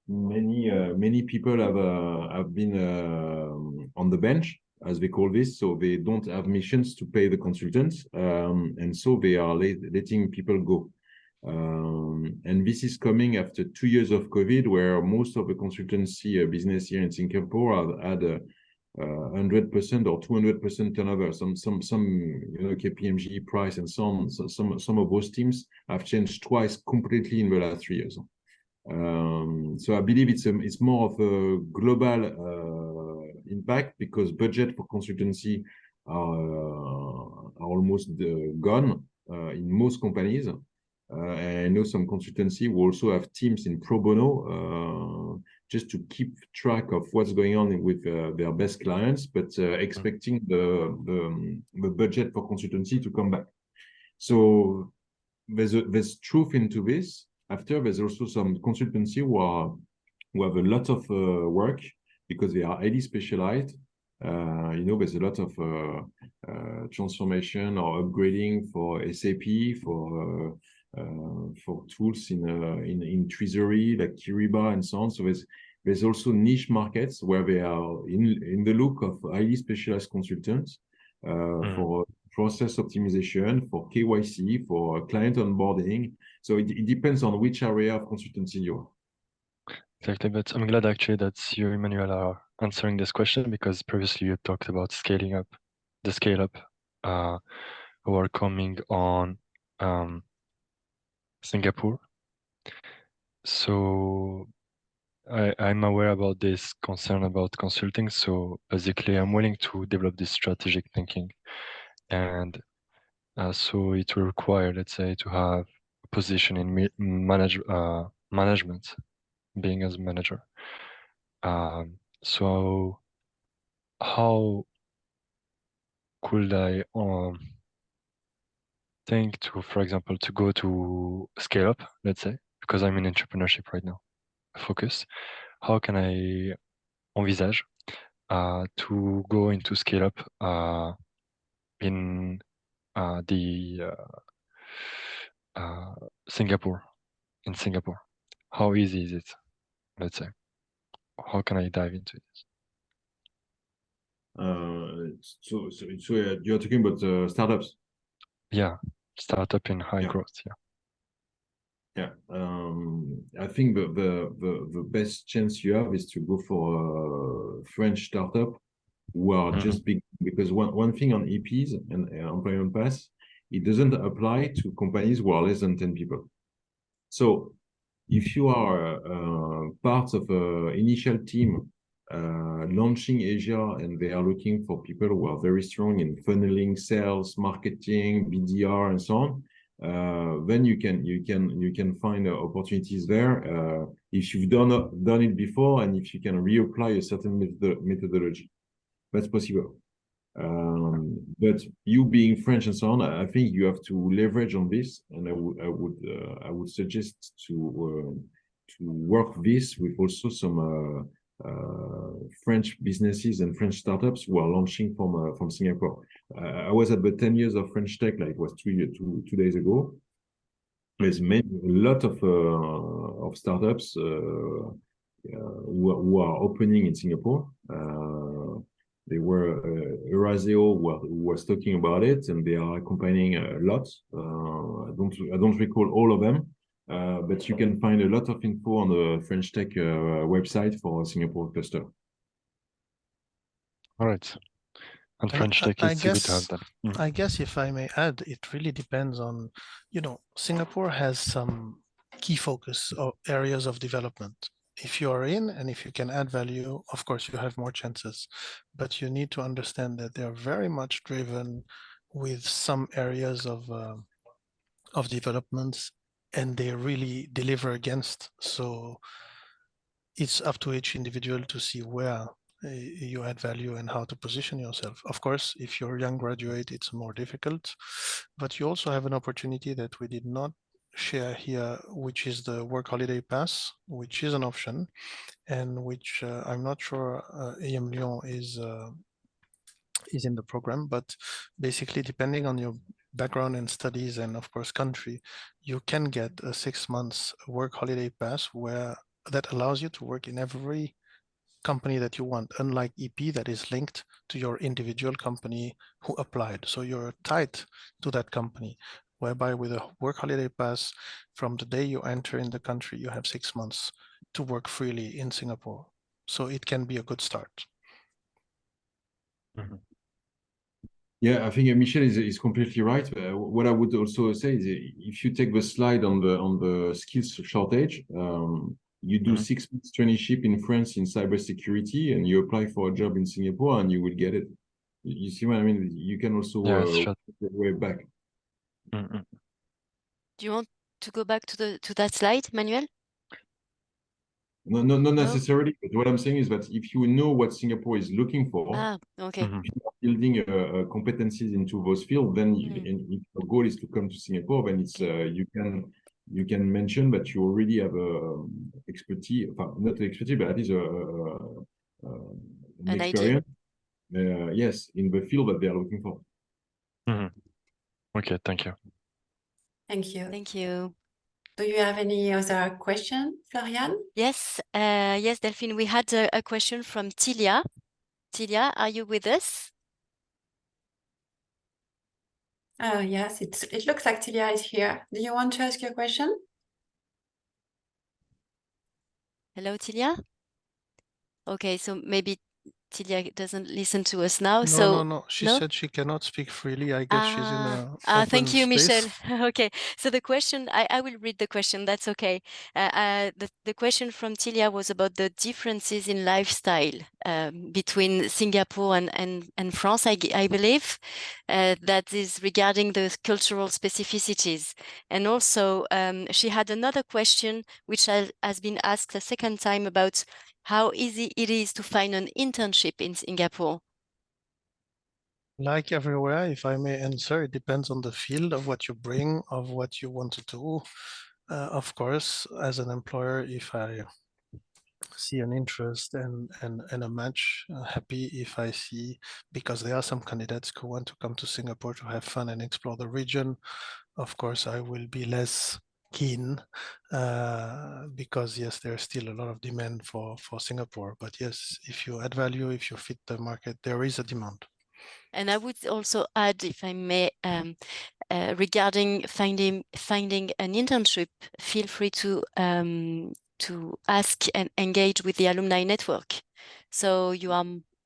many people have been on the bench, as they call this, so they don't have missions to pay the consultants, and so they are letting people go. And this is coming after 2 years of COVID, where most of the consultancy business here in Singapore have had 100% or 200% turnover. Some KPMG price and so on. So some of those teams have changed twice completely in the last 3 years. So I believe it's more of a global impact, because budget for consultancy are almost gone in most companies. And I know some consultancy will also have teams in pro bono just to keep track of what's going on with their best clients, but expecting the budget for consultancy to come back. So there's truth into this. After, there's also some consultancy who have a lot of work because they are highly specialized. There's a lot of transformation or upgrading for SAP, for tools in treasury like Kiriba and so on. So there's also niche markets where they are in the look of highly specialized consultants for process optimization, for KYC, for client onboarding. So it depends on which area of consultancy you are. Exactly, but I'm glad actually that you, Emmanuel, are answering this question, because previously you talked about scaling up, the scale up who are coming on Singapore. So I'm aware about this concern about consulting. So basically, I'm willing to develop this strategic thinking, and so it will require, let's say, to have a position in management, being as a manager. So how could I think to, for example, to go to scale up, let's say, because I'm in entrepreneurship right now, focus. How can I envisage to go into scale up in Singapore, in Singapore? How easy is it, let's say? How can I dive into this? So you're talking about startups? Yeah, startup in high growth. Yeah, I think the best chance you have is to go for a French startup who are just big, because one thing on EPs and employment pass, it doesn't apply to companies who are less than 10 people. So if you are part of an initial team launching Asia, and they are looking for people who are very strong in funneling, sales, marketing, BDR, and so on, then you can find opportunities there if you've done it before, and if you can reapply a certain methodology. That's possible. But you being French and so on, I think you have to leverage on this, and I would suggest to work this with also some French businesses and French startups who are launching from Singapore. I was at the 10 years of French Tech, like it was 2 days ago. There's a lot of startups who are opening in Singapore. They were Eurasio who was talking about it, and they are accompanying a lot. I don't recall all of them, but you can find a lot of info on the French Tech website for Singapore cluster. All right. And French Tech I is easy to have guess, that. I guess if I may add, it really depends on, Singapore has some key focus or areas of development. If you are in and if you can add value, of course you have more chances. But you need to understand that they are very much driven with some areas of developments, and they really deliver against. So it's up to each individual to see where you add value and how to position yourself. Of course, if you're a young graduate, it's more difficult, but you also have an opportunity that we did not share here, which is the work holiday pass, which is an option, and which I'm not sure EMLYON is in the program, but basically depending on your background and studies and of course country, you can get a 6 months work holiday pass where that allows you to work in every company that you want, unlike EP that is linked to your individual company who applied. So you're tied to that company, whereby with a work holiday pass, from the day you enter in the country, you have 6 months to work freely in Singapore. So it can be a good start. Mm-hmm. Yeah, I think Michel is completely right. What I would also say is, if you take the slide on the skills shortage, you do 6 months traineeship in France in cybersecurity, and you apply for a job in Singapore, and you will get it. You see what I mean? You can also work your way back. Mm-hmm. Do you want to go back to that slide, Manuel? No, not necessarily. But what I'm saying is that if you know what Singapore is looking for, okay. if you are building competencies into those fields, then if your goal is to come to Singapore, then it's you can mention that you already have expertise, not expertise, but at least an experience. Yes, in the field that they are looking for. Mm-hmm. Okay, thank you. Thank you. Thank you. Do you have any other question, Florian? Yes, yes, Delphine, we had a question from Tilia. Tilia, are you with us? Yes, it looks like Tilia is here. Do you want to ask your question? Hello, Tilia. Okay, so maybe Tilia doesn't listen to us now. No. She said she cannot speak freely. I guess she's in a open thank you, space. Michel. Okay, so the question, I will read the question. That's okay. The question from Tilia was about the differences in lifestyle between Singapore and France, I believe. That is regarding the cultural specificities. And also, she had another question, which has been asked a second time, about how easy it is to find an internship in Singapore. Like everywhere, if I may answer, it depends on the field of what you bring, of what you want to do. Of course, as an employer, if I see an interest and a match, happy if I see, because there are some candidates who want to come to Singapore to have fun and explore the region. Of course, I will be less keen because yes, there's still a lot of demand for Singapore. But yes, if you add value, if you fit the market, there is a demand. And I would also add, if I may, regarding finding an internship, feel free to ask and engage with the alumni network. So you are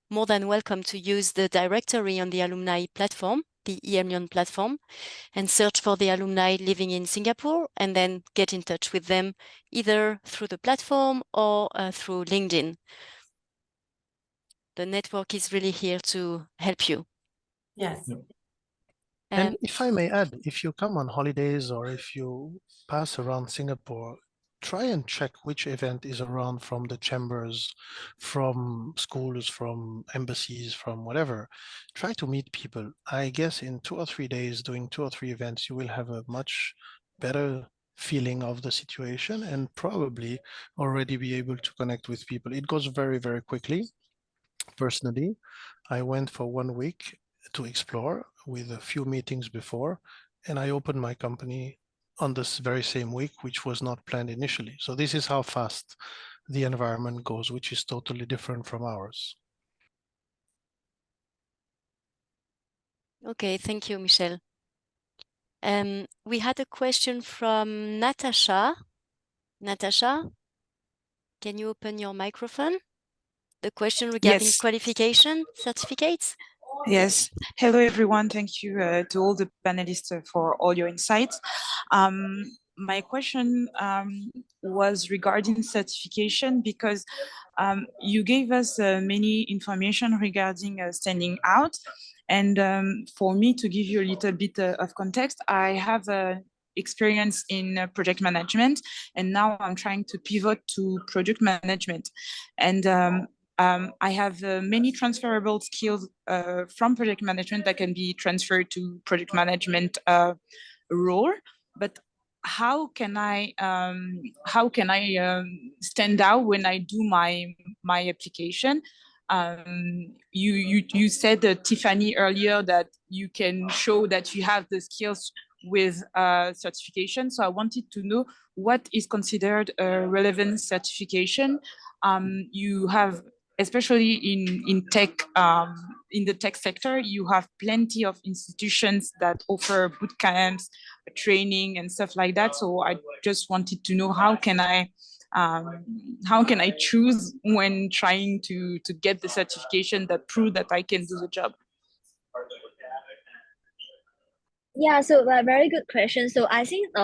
more than welcome to use the directory on the alumni platform, the EMLYON platform, and search for the alumni living in Singapore, and then get in touch with them either through the platform or through LinkedIn. The network is really here to help you. Yes. And if I may add, if you come on holidays or if you pass around Singapore, try and check which event is around from the chambers, from schools, from embassies, from whatever. Try to meet people. I guess in 2 or 3 days, doing 2 or 3 events, you will have a much better feeling of the situation and probably already be able to connect with people. It goes very, very quickly. Personally, I went for 1 week to explore with a few meetings before, and I opened my company on this very same week, which was not planned initially. So this is how fast the environment goes, which is totally different from ours. Okay, thank you, Michel. We had a question from Natasha. Natasha, can you open your microphone? The question regarding Yes. qualification certificates? Yes. Hello, everyone. Thank you to all the panelists for all your insights. My question was regarding certification, because you gave us many information regarding standing out. And for me, to give you a little bit of context, I have experience in project management, and now I'm trying to pivot to project management. And I have many transferable skills from project management that can be transferred to project management role. But how can I stand out when I do my application? You said, Tiffany, earlier, that you can show that you have the skills with certification. So I wanted to know what is considered a relevant certification. You have, especially in tech, in the tech sector, you have plenty of institutions that offer boot camps, training, and stuff like that. So I just wanted to know, how can I choose when trying to get the certification that prove that I can do the job? Yeah, so a very good question. So I think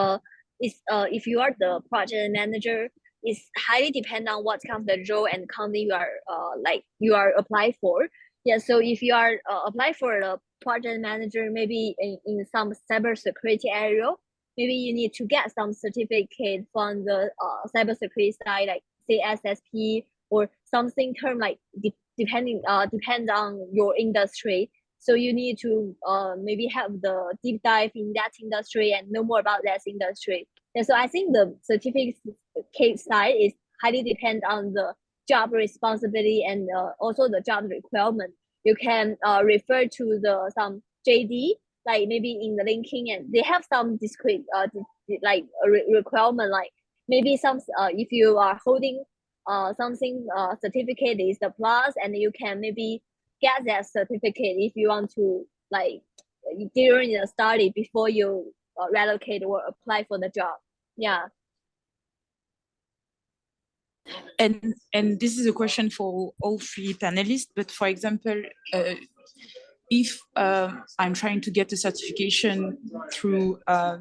if you are the project manager, it's highly depend on what kind of the role and company you are applied for. Yeah, so if you are apply for a project manager, maybe in some cybersecurity area, maybe you need to get some certificate from the cybersecurity side, like CSSP or something term like depend on your industry. So you need to maybe have the deep dive in that industry and know more about that industry. And so I think the certificate side is highly depend on the job responsibility and also the job requirement. You can refer to some JD, like maybe in the LinkedIn, and they have some discrete requirement, like maybe some if you are holding something certificate is the plus, and you can maybe get that certificate if you want to, like, during the study before you relocate or apply for the job. Yeah. And this is a question for all three panelists, but for example, if I'm trying to get a certification through a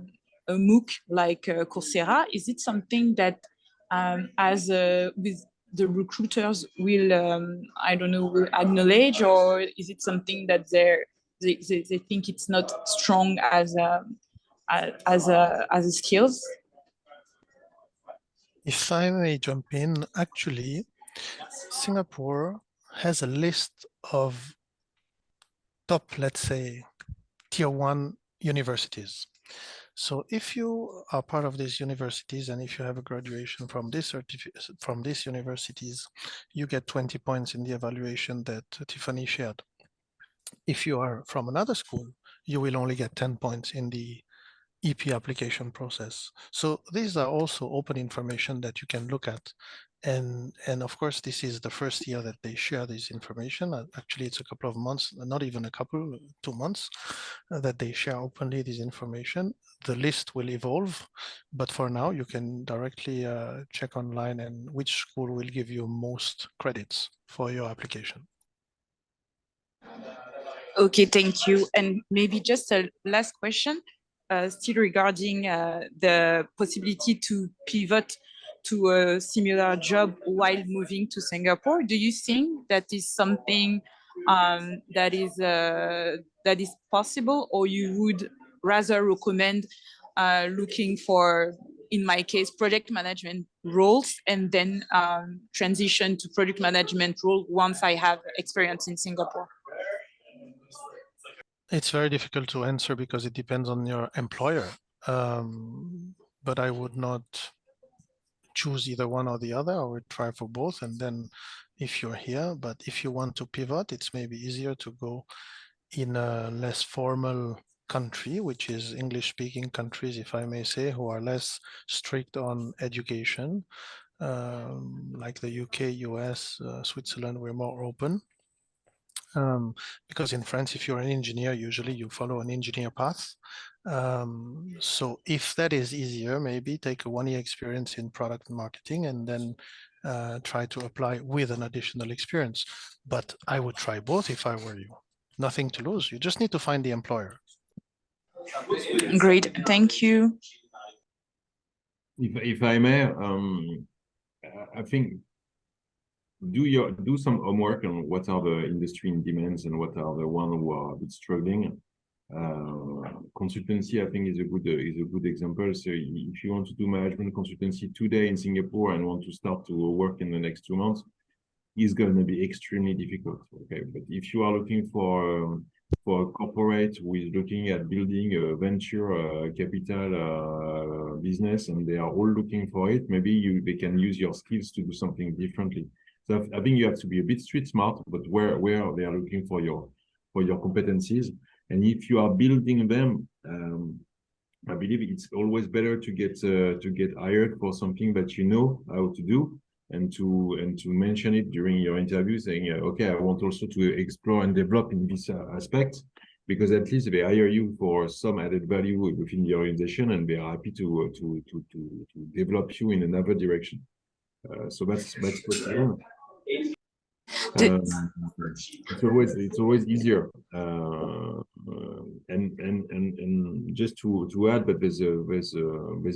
MOOC like Coursera, is it something that with the recruiters will will acknowledge, or is it something that they think it's not strong as a skills? If I may jump in, actually, Singapore has a list of top, let's say, tier 1 universities. So if you are part of these universities, and if you have a graduation from these universities, you get 20 points in the evaluation that Tiffany shared. If you are from another school, you will only get 10 points in the EP application process. So these are also open information that you can look at. And of course, this is the first year that they share this information. Actually, it's a couple of months, not even a couple, 2 months, that they share openly this information. The list will evolve, but for now, you can directly check online and which school will give you most credits for your application. Okay, thank you. And maybe just a last question, still regarding the possibility to pivot to a similar job while moving to Singapore. Do you think that is something that is possible, or you would rather recommend looking for, in my case, project management roles, and then transition to project management role once I have experience in Singapore? It's very difficult to answer because it depends on your employer. But I would not choose either one or the other. I would try for both. And then if you're here, but if you want to pivot, it's maybe easier to go in a less formal country, which is English-speaking countries, if I may say, who are less strict on education, like the UK, US, Switzerland, we're more open. Because in France, if you're an engineer, usually you follow an engineer path. So if that is easier, maybe take a 1-year experience in product marketing and then try to apply with an additional experience. But I would try both if I were you. nothing to lose. You just need to find the employer. Great, thank you. If I may, I think do some homework on what are the industry in demands and what are the ones who are a bit struggling. Consultancy, I think, is a good example. So if you want to do management consultancy today in Singapore and want to start to work in the next 2 months, it's going to be extremely difficult. Okay, but if you are looking for a corporate who is looking at building a venture capital business, and they are all looking for it, maybe they can use your skills to do something differently. So I think you have to be a bit street smart, but where they are looking for your competencies. And if you are building them, I believe it's always better to get hired for something that you know how to do, and to mention it during your interview, saying, okay, I want also to explore and develop in this aspect, because at least they hire you for some added value within the organization, and they are happy to develop you in another direction. So that's possible. It's always easier, and just to add, but there's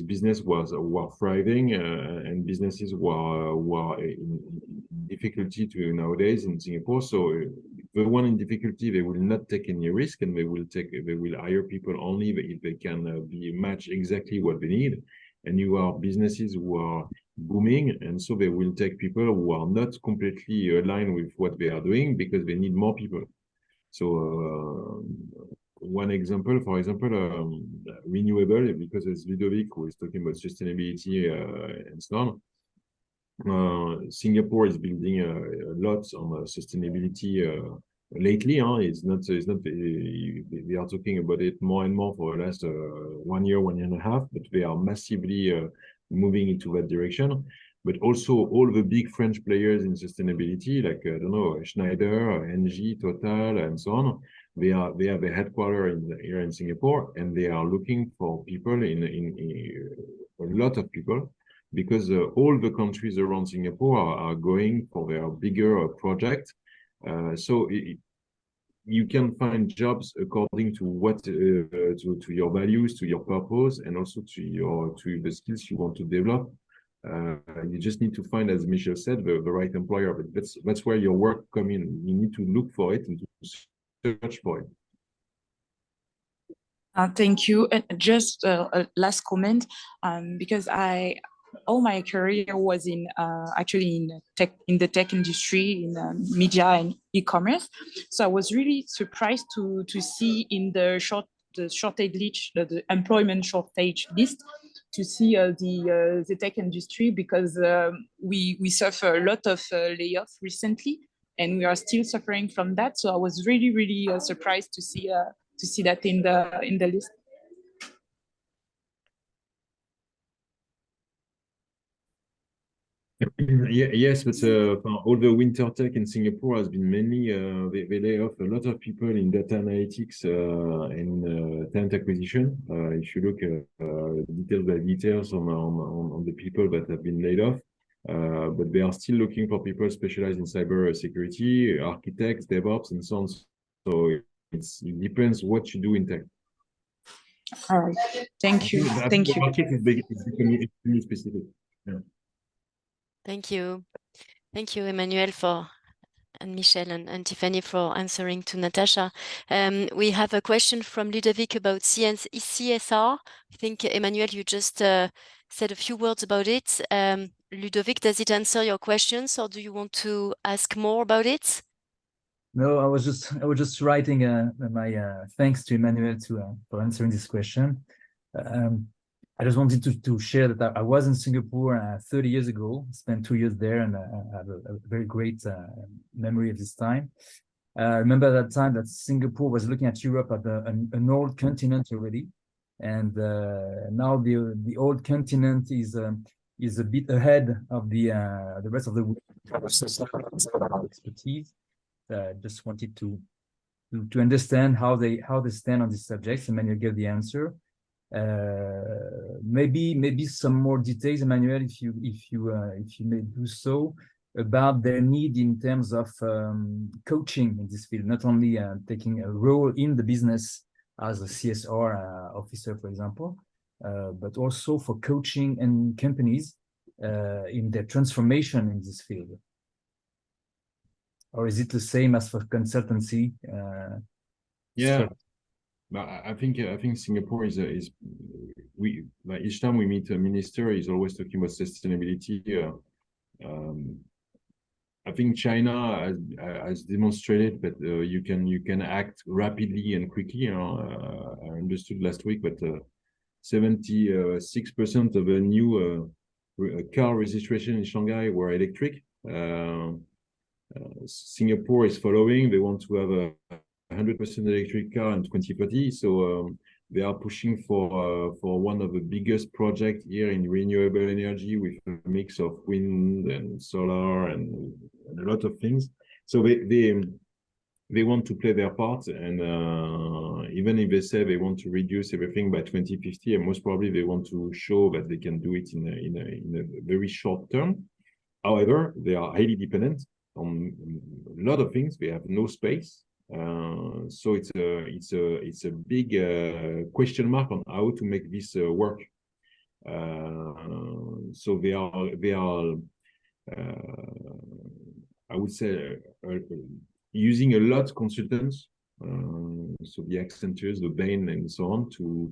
business who are thriving, and businesses who are in difficulty nowadays in Singapore. So the one in difficulty, they will not take any risk, and they will hire people only if they can be match exactly what they need. And you are businesses who are booming, and so they will take people who are not completely aligned with what they are doing because they need more people. So one example, for example, renewable, because it's Ludovic who is talking about sustainability and so on. Singapore is building a lot on sustainability lately. It's not they are talking about it more and more for the last 1 year, 1.5 years, but they are massively moving into that direction. But also all the big French players in sustainability, like I don't know, Schneider, Engie, Total, and so on, they have a headquarters here in Singapore, and they are looking for people in a lot of people, because all the countries around Singapore are going for their bigger project. So you can find jobs according to what to your values, to your purpose, and also to the skills you want to develop. You just need to find, as Michel said, the right employer. But that's where your work comes in. You need to look for it and to search for it. Thank you. And just a last comment, because all my career was actually in the tech industry, in media and e-commerce. So I was really surprised to see in the shortage list, the employment shortage list, to see the tech industry, because we suffer a lot of layoffs recently, and we are still suffering from that. So I was really surprised to see that in the list. Yes, but all the winter tech in Singapore has been mainly they lay off a lot of people in data analytics and talent acquisition. If you look at details on the people that have been laid off, but they are still looking for people specialized in cyber security, architects, DevOps, and so on. So it depends what you do in tech. All right, thank you. Thank you. The market is becoming extremely specific. Yeah. Thank you. Thank you, Emmanuel, and Michel and Tiffany for answering to Natasha. We have a question from Ludovic about CSR. I think, Emmanuel, you just said a few words about it. Ludovic, does it answer your questions, or do you want to ask more about it? No, I was just writing my thanks to Emmanuel for answering this question. I just wanted to share that I was in Singapore 30 years ago, spent 2 years there, and I have a very great memory of this time. I remember that time that Singapore was looking at Europe as an old continent already, and now the old continent is a bit ahead of the rest of the world expertise. Just wanted to understand how they stand on these subjects. Emmanuel gave the answer. Maybe some more details, Emmanuel, if you may do so. about their need in terms of coaching in this field, not only taking a role in the business as a CSR officer, for example, but also for coaching and companies in their transformation in this field? Or is it the same as for consultancy? Yeah, but I think Singapore is we like each time we meet a minister, he's always talking about sustainability. I think China has demonstrated that you can act rapidly and quickly. I understood last week that 76% of the new car registration in Shanghai were electric. Singapore is following. They want to have a 100% electric car in 2030. So they are pushing for one of the biggest projects here in renewable energy with a mix of wind and solar and a lot of things. So they want to play their part, and even if they say they want to reduce everything by 2050, and most probably they want to show that they can do it in a very short term. However, they are highly dependent on a lot of things. They have no space, so it's a big question mark on how to make this work. So they are I would say using a lot of consultants, so the Accentures, the Bain, and so on, to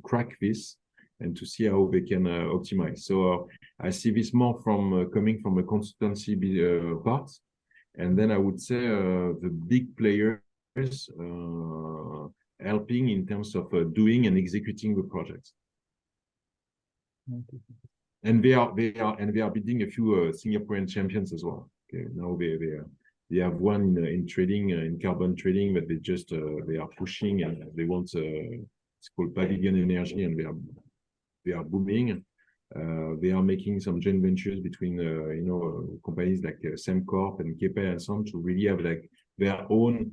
crack this and to see how they can optimize. So I see this more from coming from a consultancy part, and then I would say the big players helping in terms of doing and executing the projects. And they are building a few Singaporean champions as well. Okay, now they have one in trading, in carbon trading, but they are pushing, and they want it's called Pavilion Energy, and they are booming. They are making some joint ventures between companies like Semcorp and Kepe and so on, to really have like their own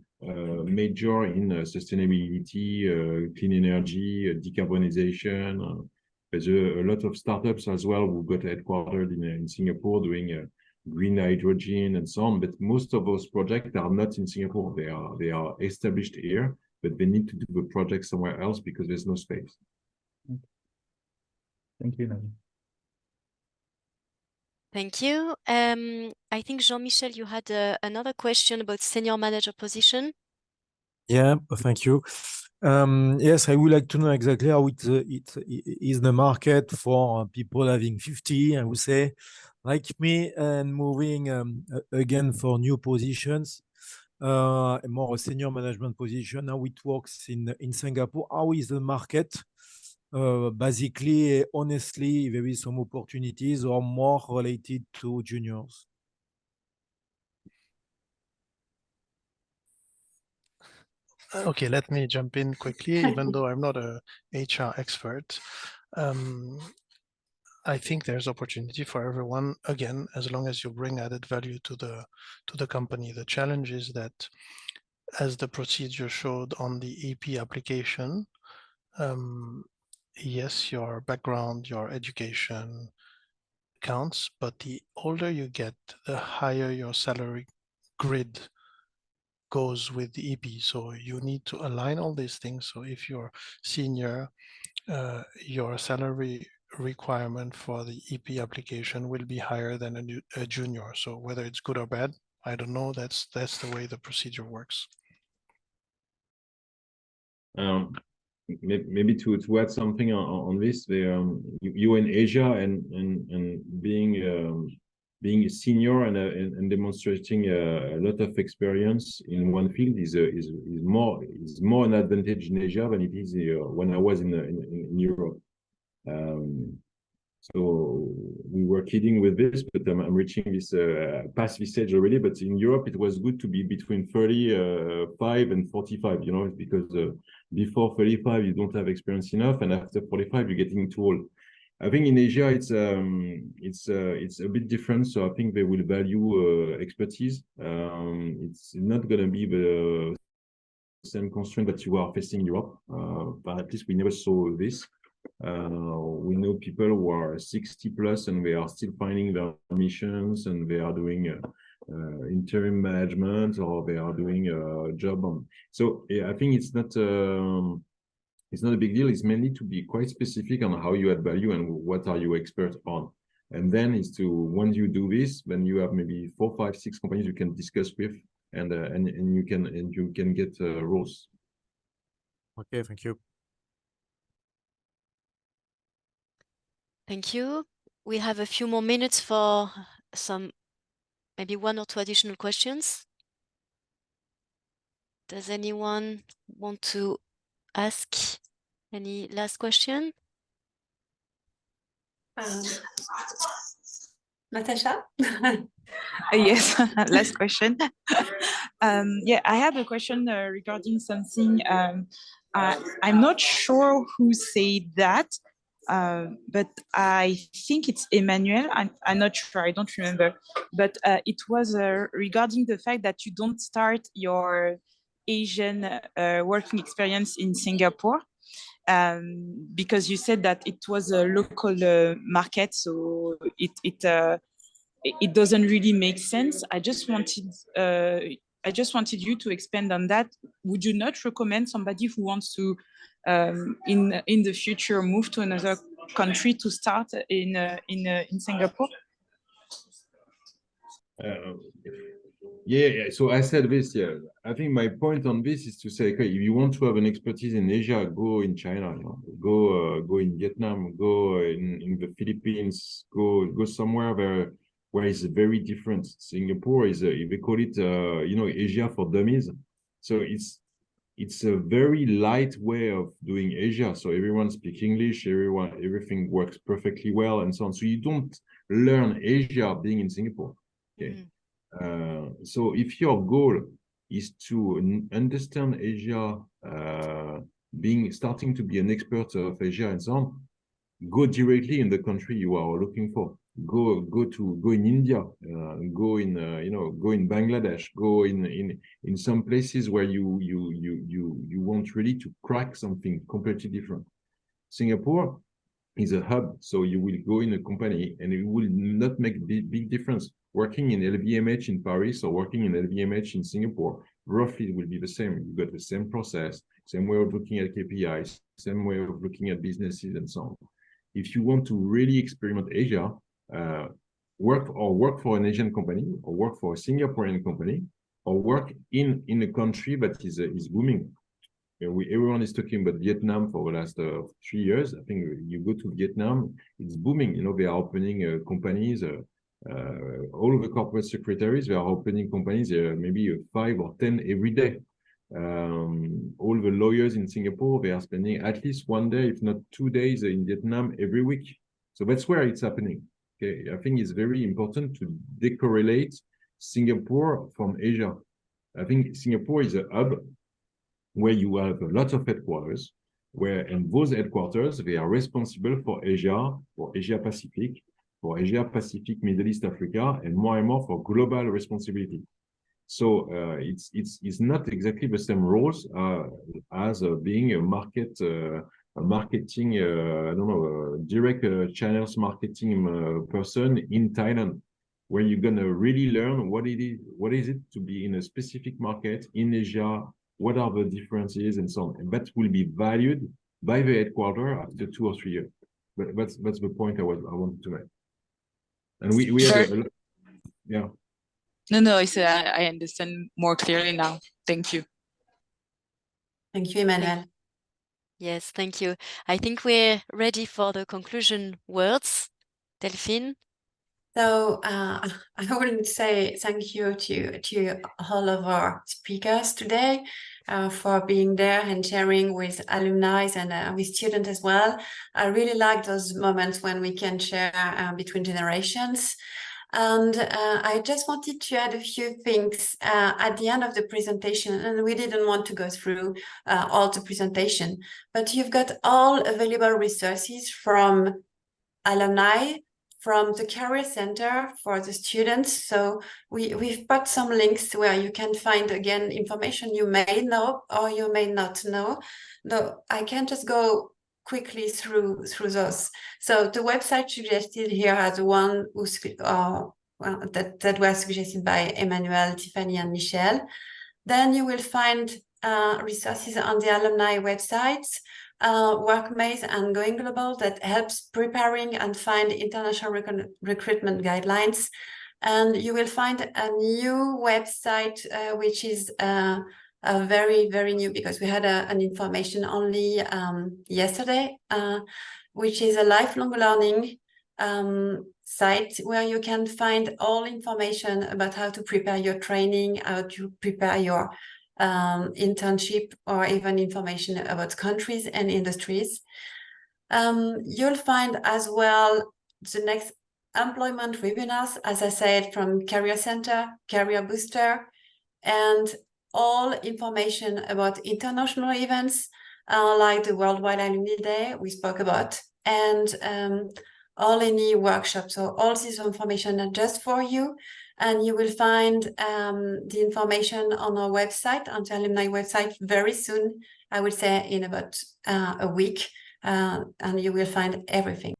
major in sustainability, clean energy, decarbonization. There's a lot of startups as well who got headquartered in Singapore doing green hydrogen and so on. But most of those projects are not in Singapore. They are established here, but they need to do the project somewhere else because there's no space. Thank you, Nadia. Thank you. I think Jean-Michel, you had another question about senior manager position. Yeah, thank you. Yes, I would like to know exactly how it is the market for people having 50, I would say, like me, and moving again for new positions, more a senior management position. How it works in Singapore? How is the market? Basically, honestly, there is some opportunities or more related to juniors. Okay, let me jump in quickly, even though I'm not a HR expert. I think there's opportunity for everyone, again, as long as you bring added value to the company. The challenge is that, as the procedure showed on the EP application, yes, your background, your education counts, but the older you get, the higher your salary grid goes with the EP. So you need to align all these things. So if you're senior, your salary requirement for the EP application will be higher than a junior. So whether it's good or bad, I don't know. That's the way the procedure works. Maybe to add something on this, you in Asia and being a senior and demonstrating a lot of experience in one field is more an advantage in Asia than it is when I was in Europe. So we were kidding with this, but I'm reaching this past this age already. But in Europe, it was good to be between 35 and 45, because before 35, you don't have experience enough, and after 45, you're getting too old. I think in Asia, it's a bit different. So I think they will value expertise. It's not going to be the same constraint that you are facing in Europe, but at least we never saw this. We know people who are 60 plus and they are still finding their missions and they are doing interim management or they are doing a job on. So yeah, I think it's not a big deal. It's mainly to be quite specific on how you add value and what are you expert on. And then is to, once you do this, then you have maybe 4, 5, 6 companies you can discuss with, and you can get roles. Okay, thank you. Thank you. We have a few more minutes for some, maybe 1 or 2 additional questions. Does anyone want to ask any last question? Natasha? Yes, last question. Yeah, I have a question regarding something. I'm not sure who said that, but I think it's Emmanuel. I'm not sure, I don't remember. But it was regarding the fact that you don't start your Asian working experience in Singapore. Because you said that it was a local market, so it doesn't really make sense. I just wanted you to expand on that. Would you not recommend somebody who wants to, in the future, move to another country to start in Singapore? Yeah, so I said this, yeah. I think my point on this is to say, okay, if you want to have an expertise in Asia, go in China, go in Vietnam, go in the Philippines, go somewhere where it's very different. Singapore is, they call it, Asia for dummies. So it's a very light way of doing Asia. So everyone speaks English, everything works perfectly well, and so on. So you don't learn Asia being in Singapore. Okay. So if your goal is to understand Asia, starting to be an expert of Asia and so on, go directly in the country you are looking for. Go in India, go in Bangladesh, go in some places where you want really to crack something completely different. Singapore is a hub, so you will go in a company and it will not make big difference. Working in LVMH in Paris or working in LVMH in Singapore, roughly it will be the same. You've got the same process, same way of looking at KPIs, same way of looking at businesses and so on. If you want to really experiment Asia, work for an Asian company, or work for a Singaporean company, or work in a country that is booming. Everyone is talking about Vietnam for the last 3 years. I think you go to Vietnam, it's booming. They are opening companies. All of the corporate secretaries, they are opening companies, maybe 5 or 10 every day. All the lawyers in Singapore, they are spending at least 1 day, if not 2 days in Vietnam every week. So that's where it's happening. Okay, I think it's very important to decorrelate Singapore from Asia. I think Singapore is a hub where you have a lot of headquarters, and those headquarters, they are responsible for Asia Pacific, Middle East, Africa, and more for global responsibility. So it's not exactly the same roles as being a marketing, direct channels marketing person in Thailand, where you're gonna really learn what is it to be in a specific market in Asia, what are the differences and so on, and that will be valued by the headquarters after 2 or 3 years. But that's the point I wanted to make. And we have yeah. No, I understand more clearly now. Thank you. Thank you, Emmanuel. Yes, thank you. I think we're ready for the conclusion words. Delphine? So I wouldn't say thank you to all of our speakers today for being there and sharing with alumni and with students as well. I really like those moments when we can share between generations. And I just wanted to add a few things at the end of the presentation, and we didn't want to go through all the presentation, but you've got all available resources from alumni, from the Career Center for the students. So we've put some links where you can find, again, information you may know or you may not know. Though I can just go quickly through those. So the website suggested here as the one who's, that was suggested by Emmanuel, Tiffany, and Michelle. Then you will find resources on the alumni websites, Workmaze and Going Global, that helps preparing and find international recruitment guidelines. And you will find a new website, which is very, very new, because we had an information only yesterday, which is a lifelong learning site where you can find all information about how to prepare your training, how to prepare your internship, or even information about countries and industries. You'll find as well the next employment webinars, as I said, from Career Center, Career Booster, and all information about international events like the Worldwide Alumni Day we spoke about, and all any workshops. So all this information are just for you, and you will find the information on our website, on the alumni website, very soon. I would say in about a week, and you will find everything.